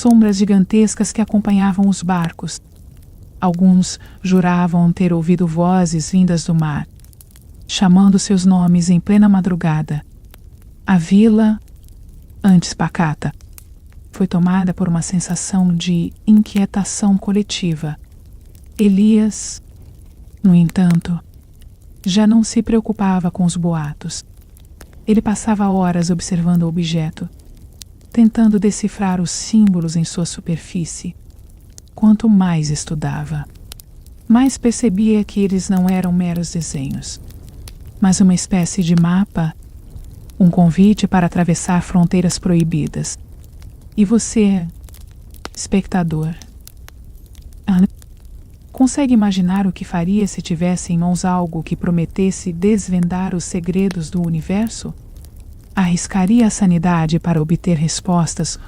sombras gigantescas que acompanhavam os barcos. Alguns juravam ter ouvido vozes vindas do mar, chamando seus nomes em plena madrugada. A vila, antes pacata, foi tomada por uma sensação de inquietação coletiva. Elias, no entanto, já não se preocupava com os boatos. Ele passava horas observando o objeto, tentando decifrar os símbolos em sua superfície. Quanto mais estudava, mais percebia que eles não eram meros desenhos, mas uma espécie de mapa, um convite para atravessar fronteiras proibidas. E você, espectador, consegue imaginar o que faria se tivesse em mãos algo que prometesse desvendar os segredos do universo? Arriscaria a sanidade para obter respostas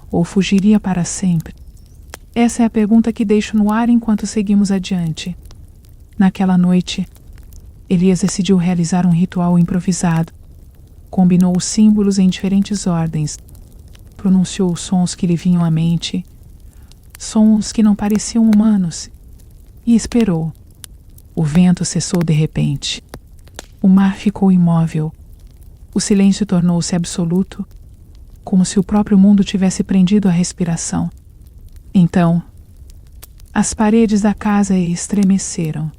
ou fugiria para sempre? Essa é a pergunta que deixo no ar enquanto seguimos adiante. Naquela noite, Elias decidiu realizar um ritual improvisado. Combinou os símbolos em diferentes ordens, pronunciou os sons que lhe vinham à mente, sons que não pareciam humanos, e esperou. O vento cessou de repente. O mar ficou imóvel. O silêncio tornou-se absoluto, como se o próprio mundo tivesse prendido a respiração. Então, as paredes da casa estremeceram,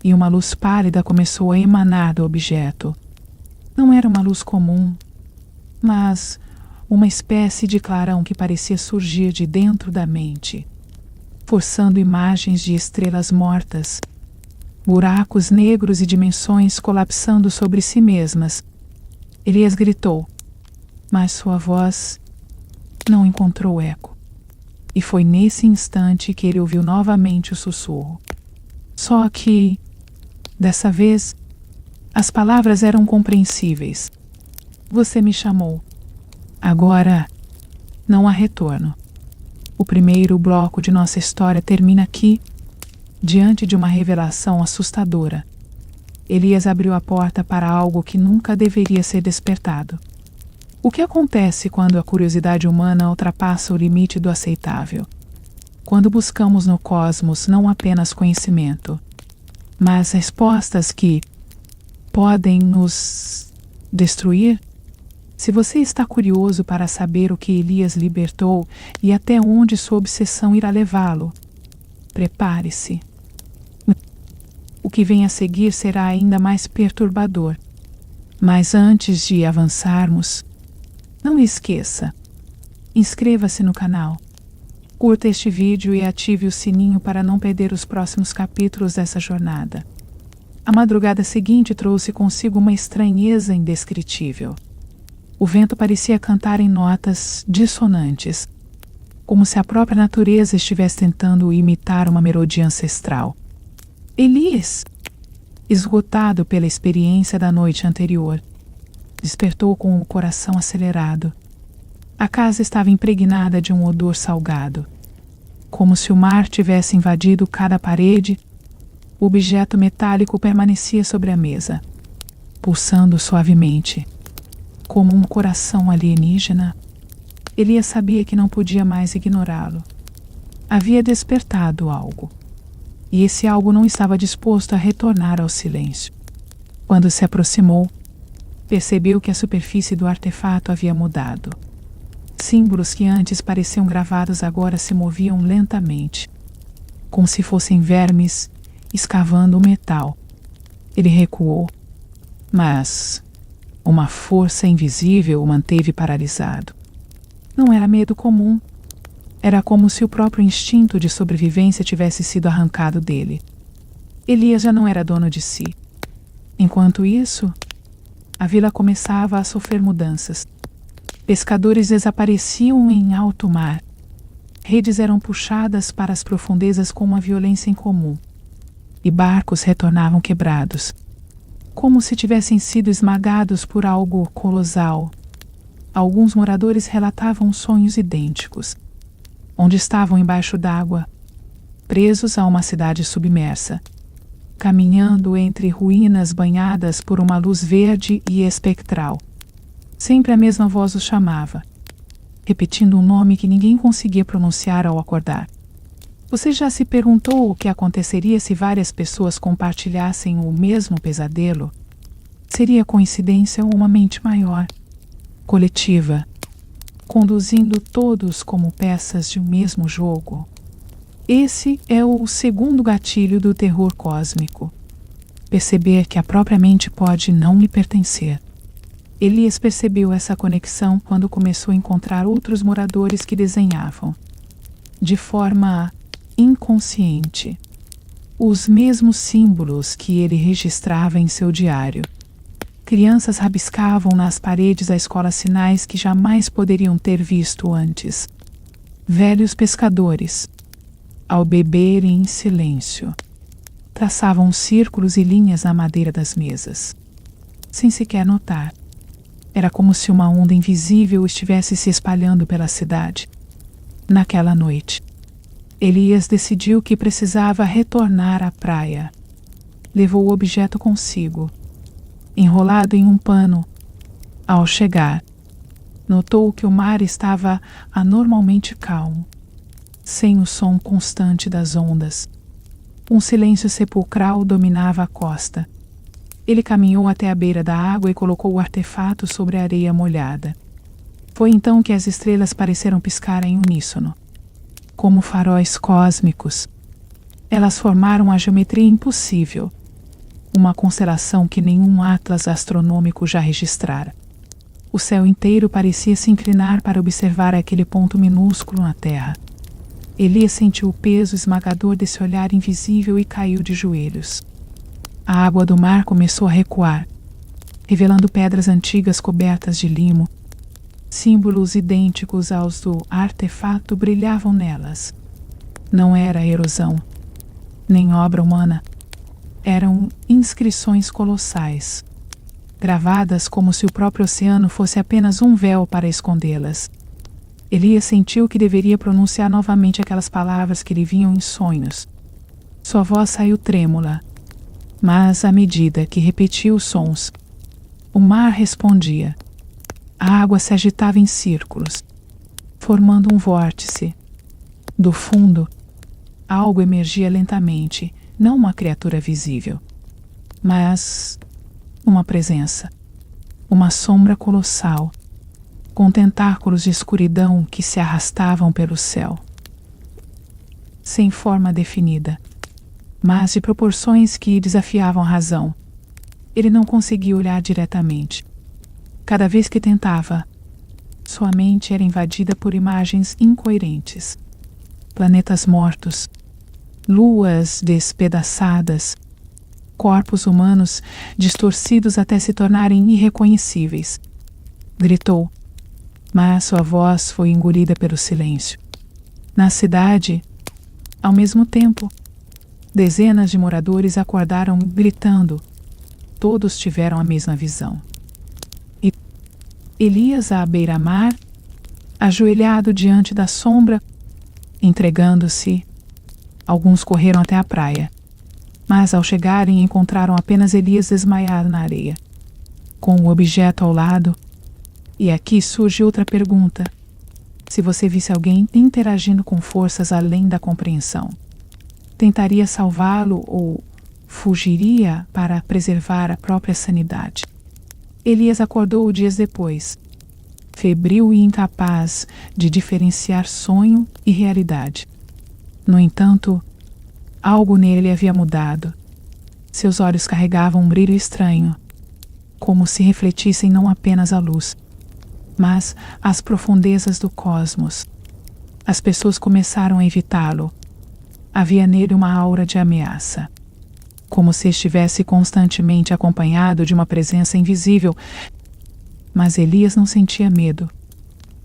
e uma luz pálida começou a emanar do objeto. Não era uma luz comum, mas uma espécie de clarão que parecia surgir de dentro da mente, forçando imagens de estrelas mortas, buracos negros e dimensões colapsando sobre si mesmas. Elias gritou, mas sua voz não encontrou eco. E foi nesse instante que ele ouviu novamente o sussurro. Só que, dessa vez, as palavras eram compreensíveis. Você me chamou. Agora, não há retorno. O primeiro bloco de nossa história termina aqui, diante de uma revelação assustadora. Elias abriu a porta para algo que nunca deveria ser despertado. O que acontece quando a curiosidade humana ultrapassa o limite do aceitável? Quando buscamos no cosmos não apenas conhecimento, mas respostas que podem nos destruir? Se você está curioso para saber o que Elias libertou e até onde sua obsessão irá levá-lo, prepare-se. O que vem a seguir será ainda mais perturbador. Mas antes de avançarmos, não esqueça, inscreva-se no canal, curta este vídeo e ative o sininho para não perder os próximos capítulos dessa jornada. A madrugada seguinte trouxe consigo uma estranheza indescritível. O vento parecia cantar em notas dissonantes, como se a própria natureza estivesse tentando imitar uma melodia ancestral. Elias, esgotado pela experiência da noite anterior, despertou com o coração acelerado. A casa estava impregnada de um odor salgado. Como se o mar tivesse invadido cada parede, o objeto metálico permanecia sobre a mesa, pulsando suavemente. Como um coração alienígena, Elias sabia que não podia mais ignorá-lo. Havia despertado algo, e esse algo não estava disposto a retornar ao silêncio. Quando se aproximou, percebeu que a superfície do artefato havia mudado. Símbolos que antes pareciam gravados agora se moviam lentamente, como se fossem vermes escavando o metal. Ele recuou, mas uma força invisível o manteve paralisado. Não era medo comum. Era como se o próprio instinto de sobrevivência tivesse sido arrancado dele. Elias já não era dono de si. Enquanto isso, a vila começava a sofrer mudanças. Pescadores desapareciam em alto mar. Redes eram puxadas para as profundezas com uma violência incomum. E barcos retornavam quebrados, como se tivessem sido esmagados por algo colossal. Alguns moradores relatavam sonhos idênticos, onde estavam embaixo d'água, presos a uma cidade submersa, caminhando entre ruínas banhadas por uma luz verde e espectral. Sempre a mesma voz os chamava. repetindo um nome que ninguém conseguia pronunciar ao acordar. Você já se perguntou o que aconteceria se várias pessoas compartilhassem o mesmo pesadelo? Seria coincidência ou uma mente maior, coletiva, conduzindo todos como peças de um mesmo jogo? Esse é o segundo gatilho do terror cósmico. Perceber que a própria mente pode não lhe pertencer. Elias percebeu essa conexão quando começou a encontrar outros moradores que desenhavam, de forma inconsciente, os mesmos símbolos que ele registrava em seu diário. Crianças rabiscavam nas paredes da escola sinais que jamais poderiam ter visto antes. Velhos pescadores, ao beberem em silêncio, traçavam círculos e linhas na madeira das mesas, sem sequer notar. Era como se uma onda invisível estivesse se espalhando pela cidade. Naquela noite, Elias decidiu que precisava retornar à praia. Levou o objeto consigo, enrolado em um pano. Ao chegar, notou que o mar estava anormalmente calmo, sem o som constante das ondas. Um silêncio sepulcral dominava a costa. Ele caminhou até a beira da água e colocou o artefato sobre a areia molhada. Foi então que as estrelas pareceram piscar em uníssono, como faróis cósmicos. Elas formaram a geometria impossível, uma constelação que nenhum atlas astronômico já registrara. O céu inteiro parecia se inclinar para observar aquele ponto minúsculo na terra. Elias sentiu o peso esmagador desse olhar invisível e caiu de joelhos. A água do mar começou a recuar, revelando pedras antigas cobertas de limo. Símbolos idênticos aos do artefato brilhavam nelas. Não era erosão, nem obra humana. Eram inscrições colossais, gravadas como se o próprio oceano fosse apenas um véu para escondê-las. Elias sentiu que deveria pronunciar novamente aquelas palavras que lhe vinham em sonhos. Sua voz saiu trêmula, mas à medida que repetia os sons, o mar respondia. A água se agitava em círculos, formando um vórtice. Do fundo, algo emergia lentamente, não uma criatura visível, mas uma presença, uma sombra colossal, com tentáculos de escuridão que se arrastavam pelo céu. Sem forma definida, mas de proporções que desafiavam a razão. Ele não conseguia olhar diretamente. Cada vez que tentava, sua mente era invadida por imagens incoerentes. Planetas mortos, luas despedaçadas, corpos humanos distorcidos até se tornarem irreconhecíveis. Gritou, mas sua voz foi engolida pelo silêncio. Na cidade, ao mesmo tempo, dezenas de moradores acordaram gritando. Todos tiveram a mesma visão. E Elias à beira-mar, ajoelhado diante da sombra, entregando-se. Alguns correram até a praia, mas ao chegarem encontraram apenas Elias desmaiado na areia, com o objeto ao lado. E aqui surge outra pergunta. Se você visse alguém interagindo com forças além da compreensão, tentaria salvá-lo ou fugiria para preservar a própria sanidade? Elias acordou dias depois, febril e incapaz de diferenciar sonho e realidade. No entanto, algo nele havia mudado. Seus olhos carregavam um brilho estranho, como se refletissem não apenas a luz, mas as profundezas do cosmos. As pessoas começaram a evitá-lo. Havia nele uma aura de ameaça, como se estivesse constantemente acompanhado de uma presença invisível. Mas Elias não sentia medo.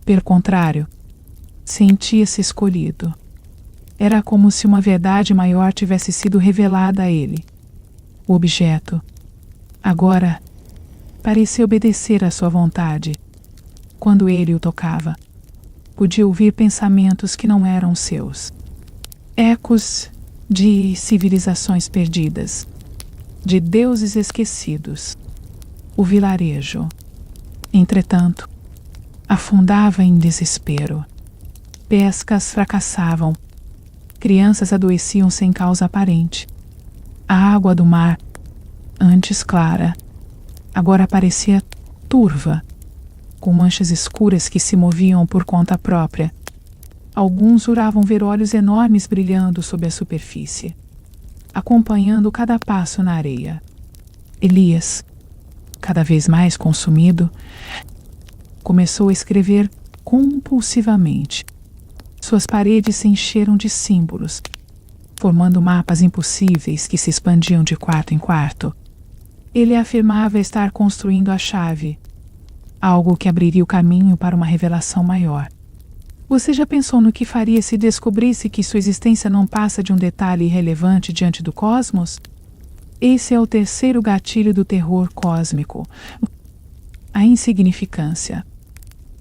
Pelo contrário, sentia-se escolhido. Era como se uma verdade maior tivesse sido revelada a ele. O objeto, agora, parecia obedecer à sua vontade. Quando ele o tocava, podia ouvir pensamentos que não eram seus. Ecos de civilizações perdidas, de deuses esquecidos, o vilarejo. Entretanto, afundava em desespero. Pescas fracassavam. Crianças adoeciam sem causa aparente. A água do mar, antes clara, agora parecia turva, com manchas escuras que se moviam por conta própria. Alguns juravam ver olhos enormes brilhando sob a superfície, acompanhando cada passo na areia. Elias, cada vez mais consumido, começou a escrever compulsivamente. Suas paredes se encheram de símbolos, formando mapas impossíveis que se expandiam de quarto em quarto. Ele afirmava estar construindo a chave, algo que abriria o caminho para uma revelação maior. Você já pensou no que faria se descobrisse que sua existência não passa de um detalhe irrelevante diante do cosmos? Esse é o terceiro gatilho do terror cósmico: a insignificância.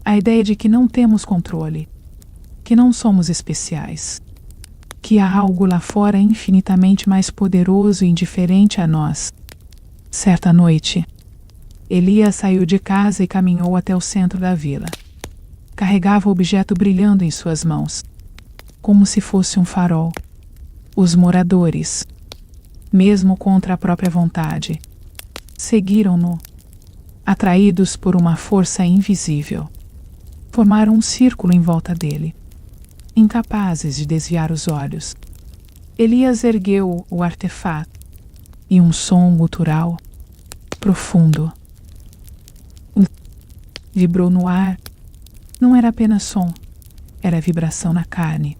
A ideia de que não temos controle, que não somos especiais, que há algo lá fora infinitamente mais poderoso e indiferente a nós. Certa noite, Elias saiu de casa e caminhou até o centro da vila. Carregava o objeto brilhando em suas mãos, como se fosse um farol. Os moradores, mesmo contra a própria vontade, seguiram-no, atraídos por uma força invisível. Formaram um círculo em volta dele, incapazes de desviar os olhos. Elias ergueu o artefato e um som gutural, profundo, vibrou no ar. Não era apenas som, era vibração na carne,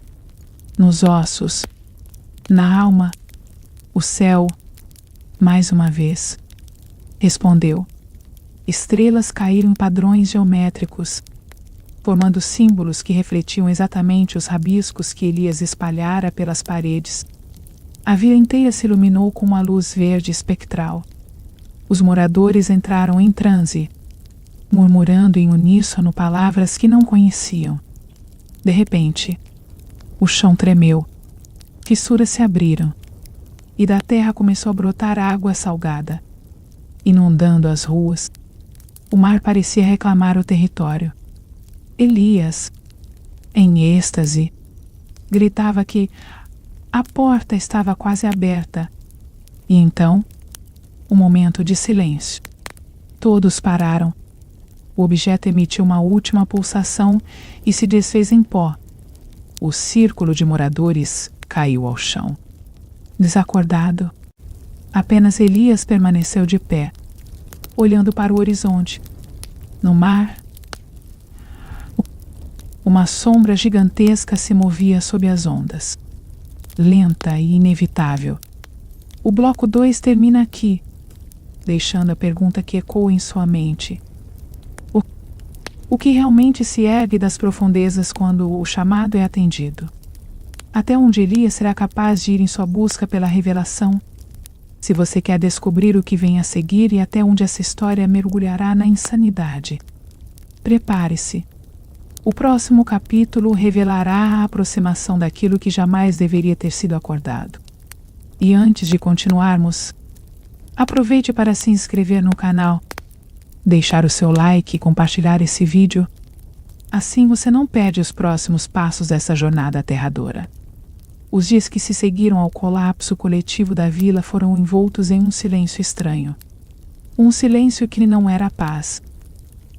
nos ossos, na alma. O céu, mais uma vez, respondeu. Estrelas caíram em padrões geométricos, formando símbolos que refletiam exatamente os rabiscos que Elias espalhara pelas paredes. A vila inteira se iluminou com uma luz verde espectral. Os moradores entraram em transe, murmurando em uníssono palavras que não conheciam. De repente, o chão tremeu, fissuras se abriram, e da terra começou a brotar água salgada, inundando as ruas. O mar parecia reclamar o território. Elias, em êxtase, gritava que a porta estava quase aberta. E então, um momento de silêncio. Todos pararam. O objeto emitiu uma última pulsação e se desfez em pó. O círculo de moradores caiu ao chão. Desacordado, apenas Elias permaneceu de pé, olhando para o horizonte. No mar, uma sombra gigantesca se movia sob as ondas, lenta e inevitável. O bloco 2 termina aqui, deixando a pergunta que ecoa em sua mente. O que realmente se ergue das profundezas quando o chamado é atendido? Até onde Elias será capaz de ir em sua busca pela revelação? Se você quer descobrir o que vem a seguir e até onde essa história mergulhará na insanidade, prepare-se. O próximo capítulo revelará a aproximação daquilo que jamais deveria ter sido acordado. E antes de continuarmos, aproveite para se inscrever no canal, deixar o seu like e compartilhar esse vídeo. Assim você não perde os próximos passos dessa jornada aterradora. Os dias que se seguiram ao colapso coletivo da vila foram envoltos em um silêncio estranho. Um silêncio que não era paz,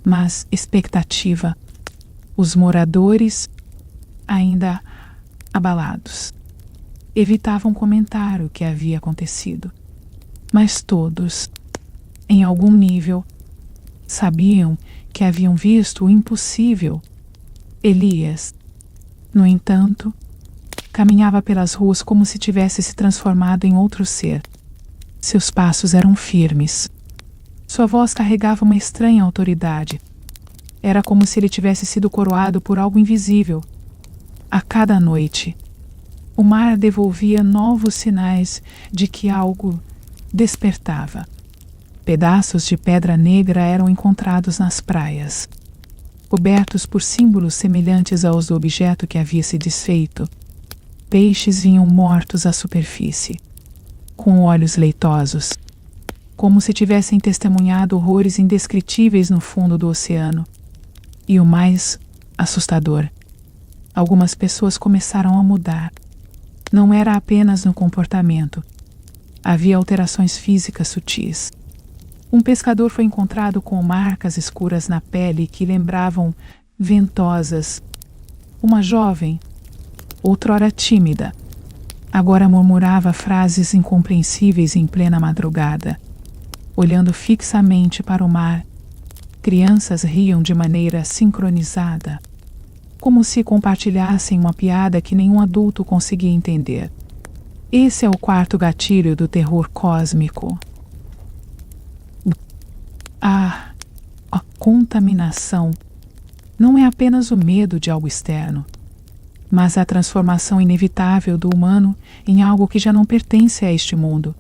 mas expectativa. Os moradores, ainda abalados, evitavam comentar o que havia acontecido. Mas todos, em algum nível, sabiam que haviam visto o impossível. Elias, no entanto, caminhava pelas ruas como se tivesse se transformado em outro ser. Seus passos eram firmes. Sua voz carregava uma estranha autoridade. Era como se ele tivesse sido coroado por algo invisível. A cada noite, o mar devolvia novos sinais de que algo despertava. Pedaços de pedra negra eram encontrados nas praias, cobertos por símbolos semelhantes aos do objeto que havia se desfeito. Peixes vinham mortos à superfície, com olhos leitosos, como se tivessem testemunhado horrores indescritíveis no fundo do oceano. E o mais assustador, algumas pessoas começaram a mudar. Não era apenas no comportamento. Havia alterações físicas sutis. Um pescador foi encontrado com marcas escuras na pele que lembravam ventosas. Uma jovem, outrora tímida, agora murmurava frases incompreensíveis em plena madrugada, olhando fixamente para o mar. Crianças riam de maneira sincronizada, como se compartilhassem uma piada que nenhum adulto conseguia entender. Esse é o quarto gatilho do terror cósmico. A contaminação não é apenas o medo de algo externo, mas a transformação inevitável do humano em algo que já não pertence a este mundo.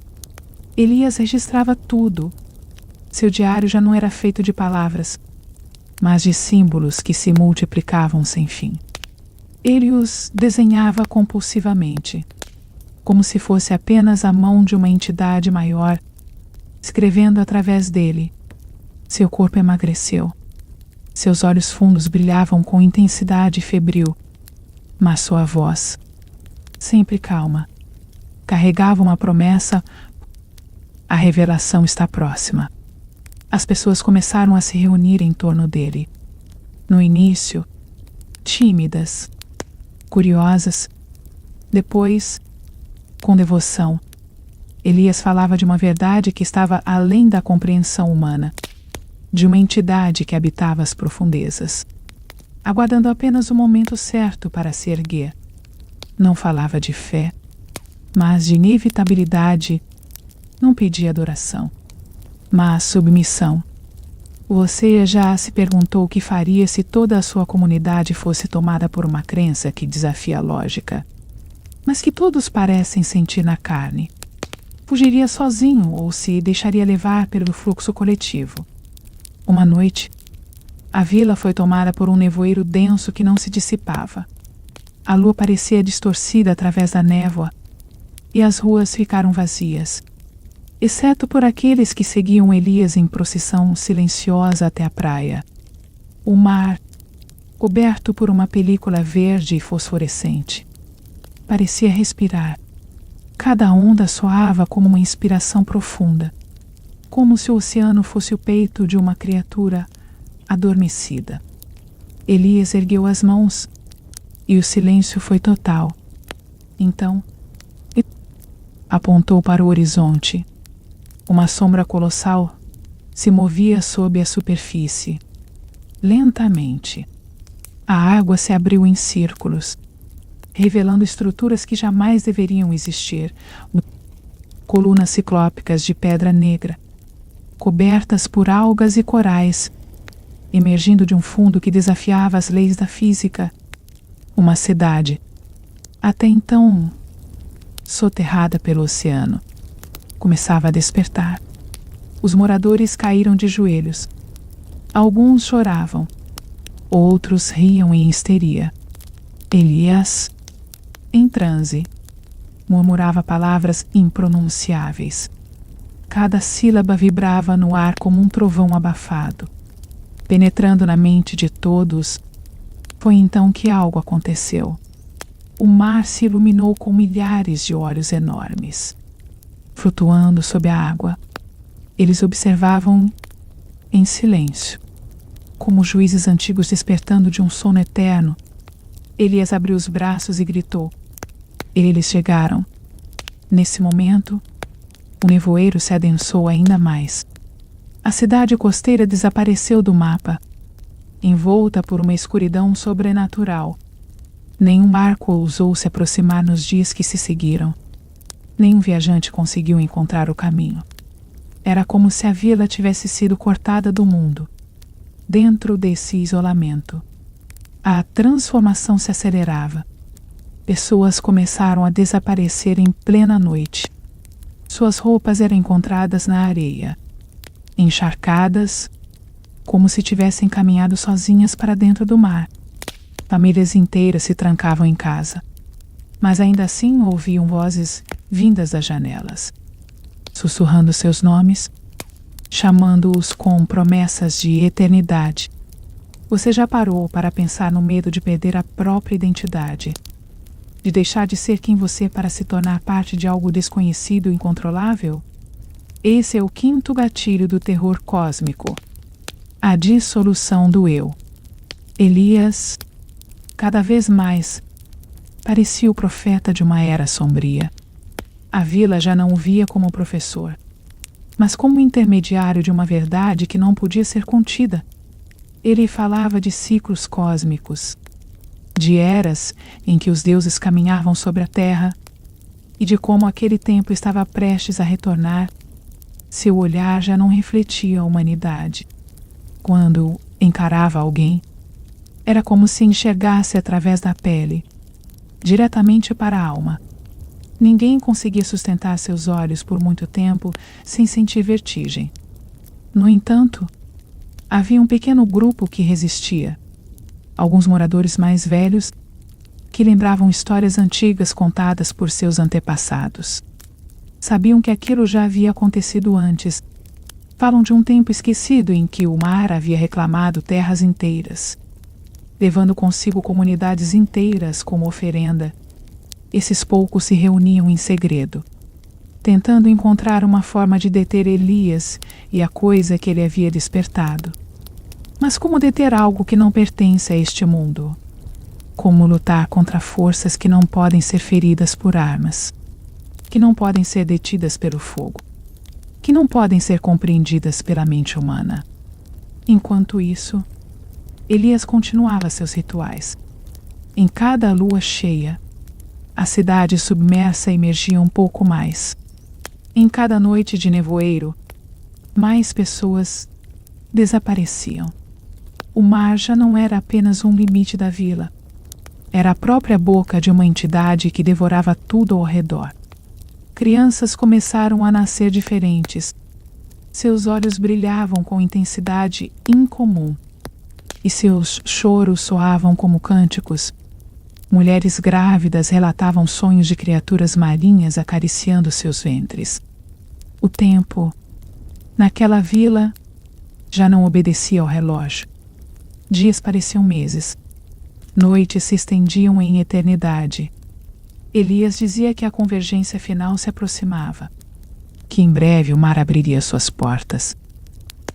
Elias registrava tudo. Seu diário já não era feito de palavras, mas de símbolos que se multiplicavam sem fim. Ele os desenhava compulsivamente, como se fosse apenas a mão de uma entidade maior, escrevendo através dele. Seu corpo emagreceu. Seus olhos fundos brilhavam com intensidade febril, mas sua voz, sempre calma, carregava uma promessa: a revelação está próxima. As pessoas começaram a se reunir em torno dele. No início, tímidas, curiosas. Depois, com devoção. Elias falava de uma verdade que estava além da compreensão humana, de uma entidade que habitava as profundezas, aguardando apenas o momento certo para se erguer. Não falava de fé, mas de inevitabilidade. Não pedia adoração, mas submissão. Você já se perguntou o que faria se toda a sua comunidade fosse tomada por uma crença que desafia a lógica, mas que todos parecem sentir na carne? Fugiria sozinho ou se deixaria levar pelo fluxo coletivo? Uma noite, a vila foi tomada por um nevoeiro denso que não se dissipava. A lua parecia distorcida através da névoa e as ruas ficaram vazias, exceto por aqueles que seguiam Elias em procissão silenciosa até a praia. O mar, coberto por uma película verde e fosforescente, parecia respirar. Cada onda soava como uma inspiração profunda, como se o oceano fosse o peito de uma criatura adormecida. Elias ergueu as mãos e o silêncio foi total. Então, apontou para o horizonte. Uma sombra colossal se movia sob a superfície. Lentamente, a água se abriu em círculos, revelando estruturas que jamais deveriam existir. Colunas ciclópicas de pedra negra, cobertas por algas e corais, emergindo de um fundo que desafiava as leis da física. Uma cidade, até então soterrada pelo oceano, começava a despertar. Os moradores caíram de joelhos. Alguns choravam, outros riam em histeria. Elias, em transe, murmurava palavras impronunciáveis. Cada sílaba vibrava no ar como um trovão abafado, penetrando na mente de todos. Foi então que algo aconteceu. O mar se iluminou com milhares de olhos enormes, flutuando sob a água. Eles observavam em silêncio, como juízes antigos despertando de um sono eterno. Elias abriu os braços e gritou. Eles chegaram. Nesse momento, o nevoeiro se adensou ainda mais. A cidade costeira desapareceu do mapa, envolta por uma escuridão sobrenatural. Nenhum barco ousou se aproximar nos dias que se seguiram. Nenhum viajante conseguiu encontrar o caminho. Era como se a vila tivesse sido cortada do mundo. Dentro desse isolamento, a transformação se acelerava. Pessoas começaram a desaparecer em plena noite. Suas roupas eram encontradas na areia, encharcadas, como se tivessem caminhado sozinhas para dentro do mar. Famílias inteiras se trancavam em casa, mas ainda assim ouviam vozes vindas das janelas, sussurrando seus nomes, chamando-os com promessas de eternidade. Você já parou para pensar no medo de perder a própria identidade? De deixar de ser quem você é para se tornar parte de algo desconhecido e incontrolável? Esse é o quinto gatilho do terror cósmico: a dissolução do eu. Elias, cada vez mais, parecia o profeta de uma era sombria. A vila já não o via como professor, mas como intermediário de uma verdade que não podia ser contida. Ele falava de ciclos cósmicos, de eras em que os deuses caminhavam sobre a terra e de como aquele tempo estava prestes a retornar. Seu olhar já não refletia a humanidade. Quando encarava alguém, era como se enxergasse através da pele, diretamente para a alma. Ninguém conseguia sustentar seus olhos por muito tempo sem sentir vertigem. No entanto, havia um pequeno grupo que resistia. Alguns moradores mais velhos que lembravam histórias antigas contadas por seus antepassados. Sabiam que aquilo já havia acontecido antes. Falam de um tempo esquecido em que o mar havia reclamado terras inteiras, levando consigo comunidades inteiras como oferenda. Esses poucos se reuniam em segredo, tentando encontrar uma forma de deter Elias e a coisa que ele havia despertado. Mas como deter algo que não pertence a este mundo? Como lutar contra forças que não podem ser feridas por armas, que não podem ser detidas pelo fogo, que não podem ser compreendidas pela mente humana? Enquanto isso, Elias continuava seus rituais. Em cada lua cheia, a cidade submersa emergia um pouco mais. Em cada noite de nevoeiro, mais pessoas desapareciam. O mar já não era apenas um limite da vila. Era a própria boca de uma entidade que devorava tudo ao redor. Crianças começaram a nascer diferentes. Seus olhos brilhavam com intensidade incomum, e seus choros soavam como cânticos. Mulheres grávidas relatavam sonhos de criaturas marinhas acariciando seus ventres. O tempo, naquela vila, já não obedecia ao relógio. Dias pareciam meses. Noites se estendiam em eternidade. Elias dizia que a convergência final se aproximava, que em breve o mar abriria suas portas,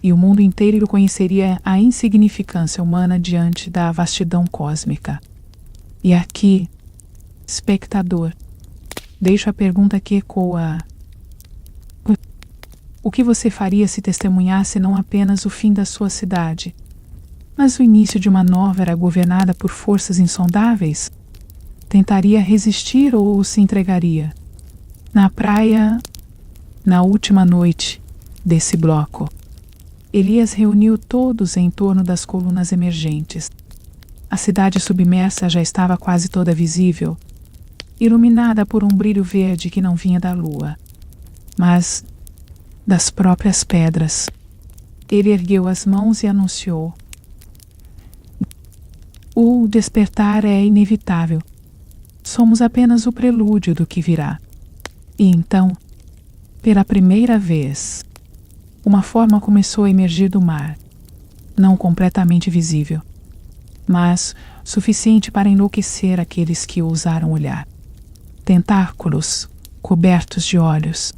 e o mundo inteiro conheceria a insignificância humana diante da vastidão cósmica. E aqui, espectador, deixo a pergunta que ecoa: o que você faria se testemunhasse não apenas o fim da sua cidade, mas o início de uma nova era governada por forças insondáveis? Tentaria resistir ou se entregaria? Na praia, na última noite desse bloco, Elias reuniu todos em torno das colunas emergentes. A cidade submersa já estava quase toda visível, iluminada por um brilho verde que não vinha da lua, mas das próprias pedras. Ele ergueu as mãos e anunciou: o despertar é inevitável. Somos apenas o prelúdio do que virá. E então, pela primeira vez, uma forma começou a emergir do mar, não completamente visível, mas suficiente para enlouquecer aqueles que ousaram olhar. Tentáculos cobertos de olhos,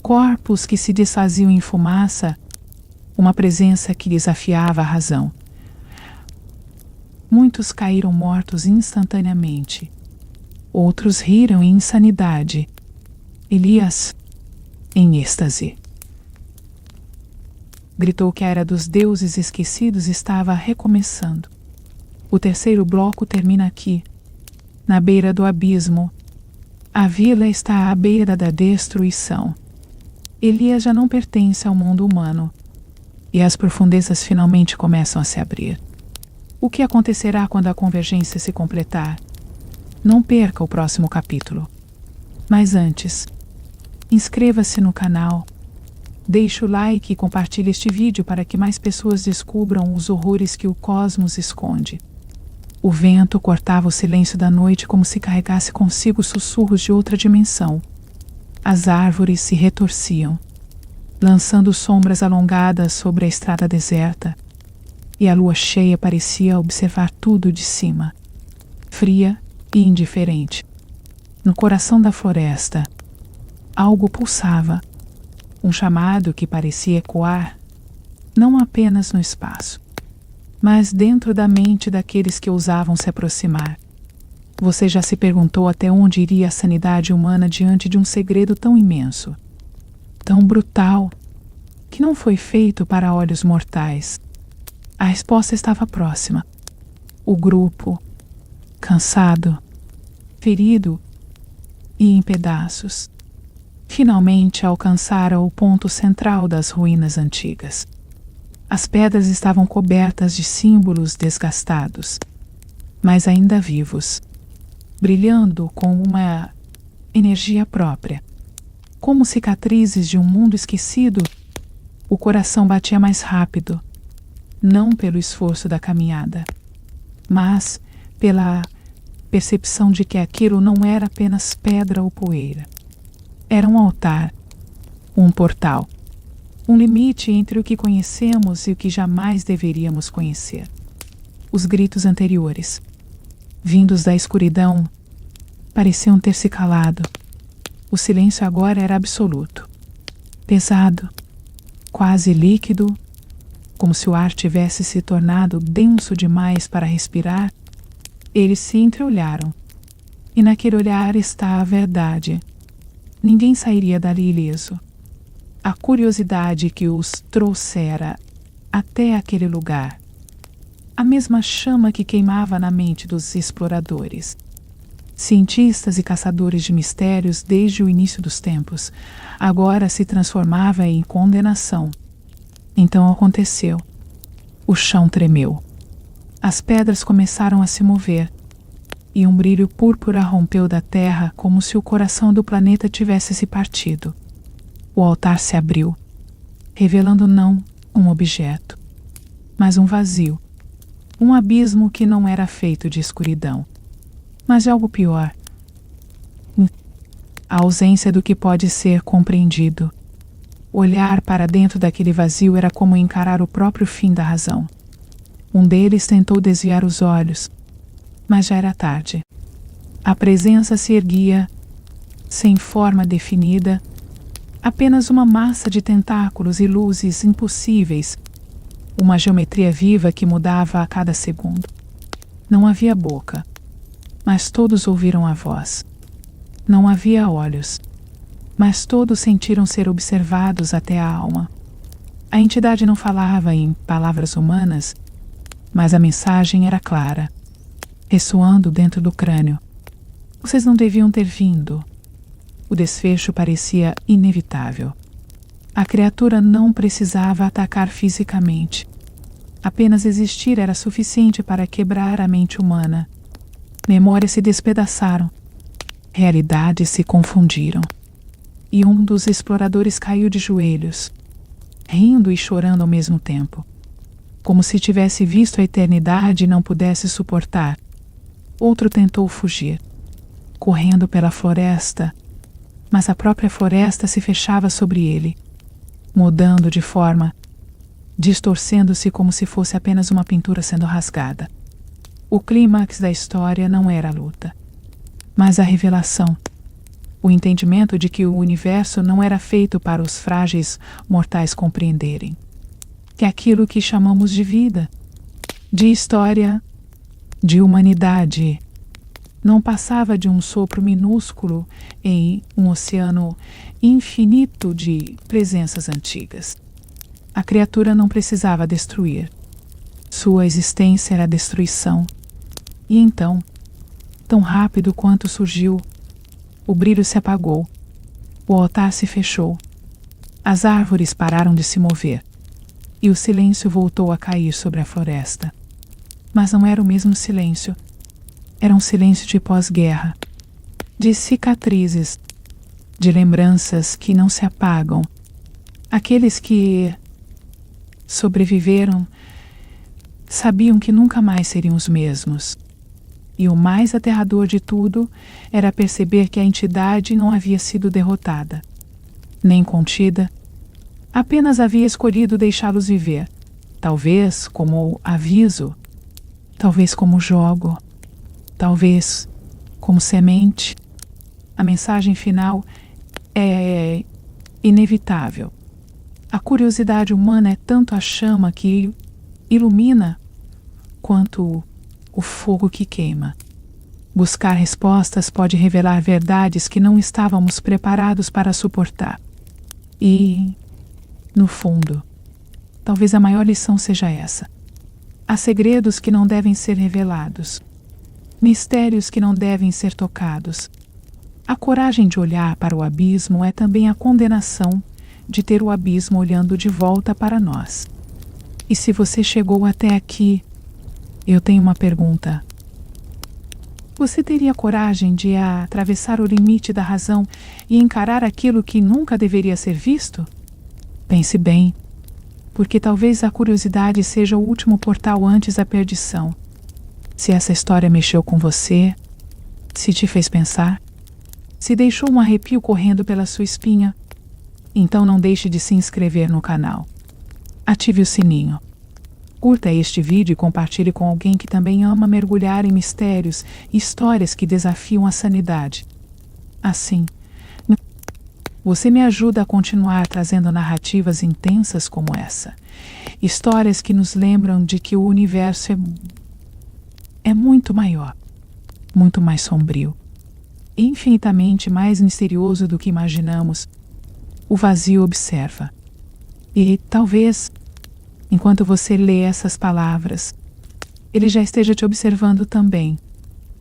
corpos que se desfaziam em fumaça, uma presença que desafiava a razão. Muitos caíram mortos instantaneamente. Outros riram em insanidade. Elias, em êxtase, gritou que a era dos deuses esquecidos estava recomeçando. O terceiro bloco termina aqui, na beira do abismo. A vila está à beira da destruição. Elias já não pertence ao mundo humano, e as profundezas finalmente começam a se abrir. O que acontecerá quando a convergência se completar? Não perca o próximo capítulo. Mas antes, inscreva-se no canal, deixe o like e compartilhe este vídeo para que mais pessoas descubram os horrores que o cosmos esconde. O vento cortava o silêncio da noite como se carregasse consigo sussurros de outra dimensão. As árvores se retorciam, lançando sombras alongadas sobre a estrada deserta. e a lua cheia parecia observar tudo de cima, fria e indiferente. No coração da floresta, algo pulsava, um chamado que parecia ecoar, não apenas no espaço, mas dentro da mente daqueles que ousavam se aproximar. Você já se perguntou até onde iria a sanidade humana diante de um segredo tão imenso, tão brutal, que não foi feito para olhos mortais? A resposta estava próxima. O grupo, cansado, ferido e em pedaços, finalmente alcançara o ponto central das ruínas antigas. As pedras estavam cobertas de símbolos desgastados, mas ainda vivos, brilhando com uma energia própria. Como cicatrizes de um mundo esquecido, o coração batia mais rápido, não pelo esforço da caminhada, mas pela percepção de que aquilo não era apenas pedra ou poeira. Era um altar, um portal, um limite entre o que conhecemos e o que jamais deveríamos conhecer. Os gritos anteriores, vindos da escuridão, pareciam ter se calado. O silêncio agora era absoluto, pesado, quase líquido, como se o ar tivesse se tornado denso demais para respirar. Eles se entreolharam, e naquele olhar está a verdade. Ninguém sairia dali ileso. A curiosidade que os trouxera até aquele lugar, a mesma chama que queimava na mente dos exploradores, cientistas e caçadores de mistérios desde o início dos tempos, agora se transformava em condenação. Então aconteceu. O chão tremeu. As pedras começaram a se mover, e um brilho púrpura rompeu da terra como se o coração do planeta tivesse se partido. O altar se abriu, revelando não um objeto, mas um vazio, um abismo que não era feito de escuridão, mas de algo pior. A ausência do que pode ser compreendido. Olhar para dentro daquele vazio era como encarar o próprio fim da razão. Um deles tentou desviar os olhos, mas já era tarde. A presença se erguia, sem forma definida, apenas uma massa de tentáculos e luzes impossíveis, uma geometria viva que mudava a cada segundo. Não havia boca, mas todos ouviram a voz. Não havia olhos, mas todos sentiram ser observados até a alma. A entidade não falava em palavras humanas, mas a mensagem era clara, ressoando dentro do crânio. Vocês não deviam ter vindo. O desfecho parecia inevitável. A criatura não precisava atacar fisicamente. Apenas existir era suficiente para quebrar a mente humana. Memórias se despedaçaram. Realidades se confundiram. E um dos exploradores caiu de joelhos, rindo e chorando ao mesmo tempo, como se tivesse visto a eternidade e não pudesse suportar. Outro tentou fugir, correndo pela floresta, mas a própria floresta se fechava sobre ele, mudando de forma, distorcendo-se como se fosse apenas uma pintura sendo rasgada. O clímax da história não era a luta, mas a revelação, o entendimento de que o universo não era feito para os frágeis mortais compreenderem. Que aquilo que chamamos de vida, de história, de humanidade, não passava de um sopro minúsculo em um oceano infinito de presenças antigas. A criatura não precisava destruir. Sua existência era destruição. E então, tão rápido quanto surgiu, o brilho se apagou, o altar se fechou, as árvores pararam de se mover, e o silêncio voltou a cair sobre a floresta. Mas não era o mesmo silêncio. Era um silêncio de pós-guerra, de cicatrizes, de lembranças que não se apagam. Aqueles que sobreviveram sabiam que nunca mais seriam os mesmos. E o mais aterrador de tudo era perceber que a entidade não havia sido derrotada, nem contida, apenas havia escolhido deixá-los viver, talvez como aviso, talvez como jogo, talvez como semente. A mensagem final é inevitável. A curiosidade humana é tanto a chama que ilumina quanto o fogo que queima. Buscar respostas pode revelar verdades que não estávamos preparados para suportar. E, no fundo, talvez a maior lição seja essa. Há segredos que não devem ser revelados, mistérios que não devem ser tocados. A coragem de olhar para o abismo é também a condenação de ter o abismo olhando de volta para nós. E se você chegou até aqui, eu tenho uma pergunta. Você teria coragem de atravessar o limite da razão e encarar aquilo que nunca deveria ser visto? Pense bem, porque talvez a curiosidade seja o último portal antes da perdição. Se essa história mexeu com você, se te fez pensar, se deixou um arrepio correndo pela sua espinha, então não deixe de se inscrever no canal. Ative o sininho. Curta este vídeo e compartilhe com alguém que também ama mergulhar em mistérios e histórias que desafiam a sanidade. Assim, você me ajuda a continuar trazendo narrativas intensas como essa. Histórias que nos lembram de que o universo é muito maior, muito mais sombrio, infinitamente mais misterioso do que imaginamos. O vazio observa. E talvez, enquanto você lê essas palavras, ele já esteja te observando também.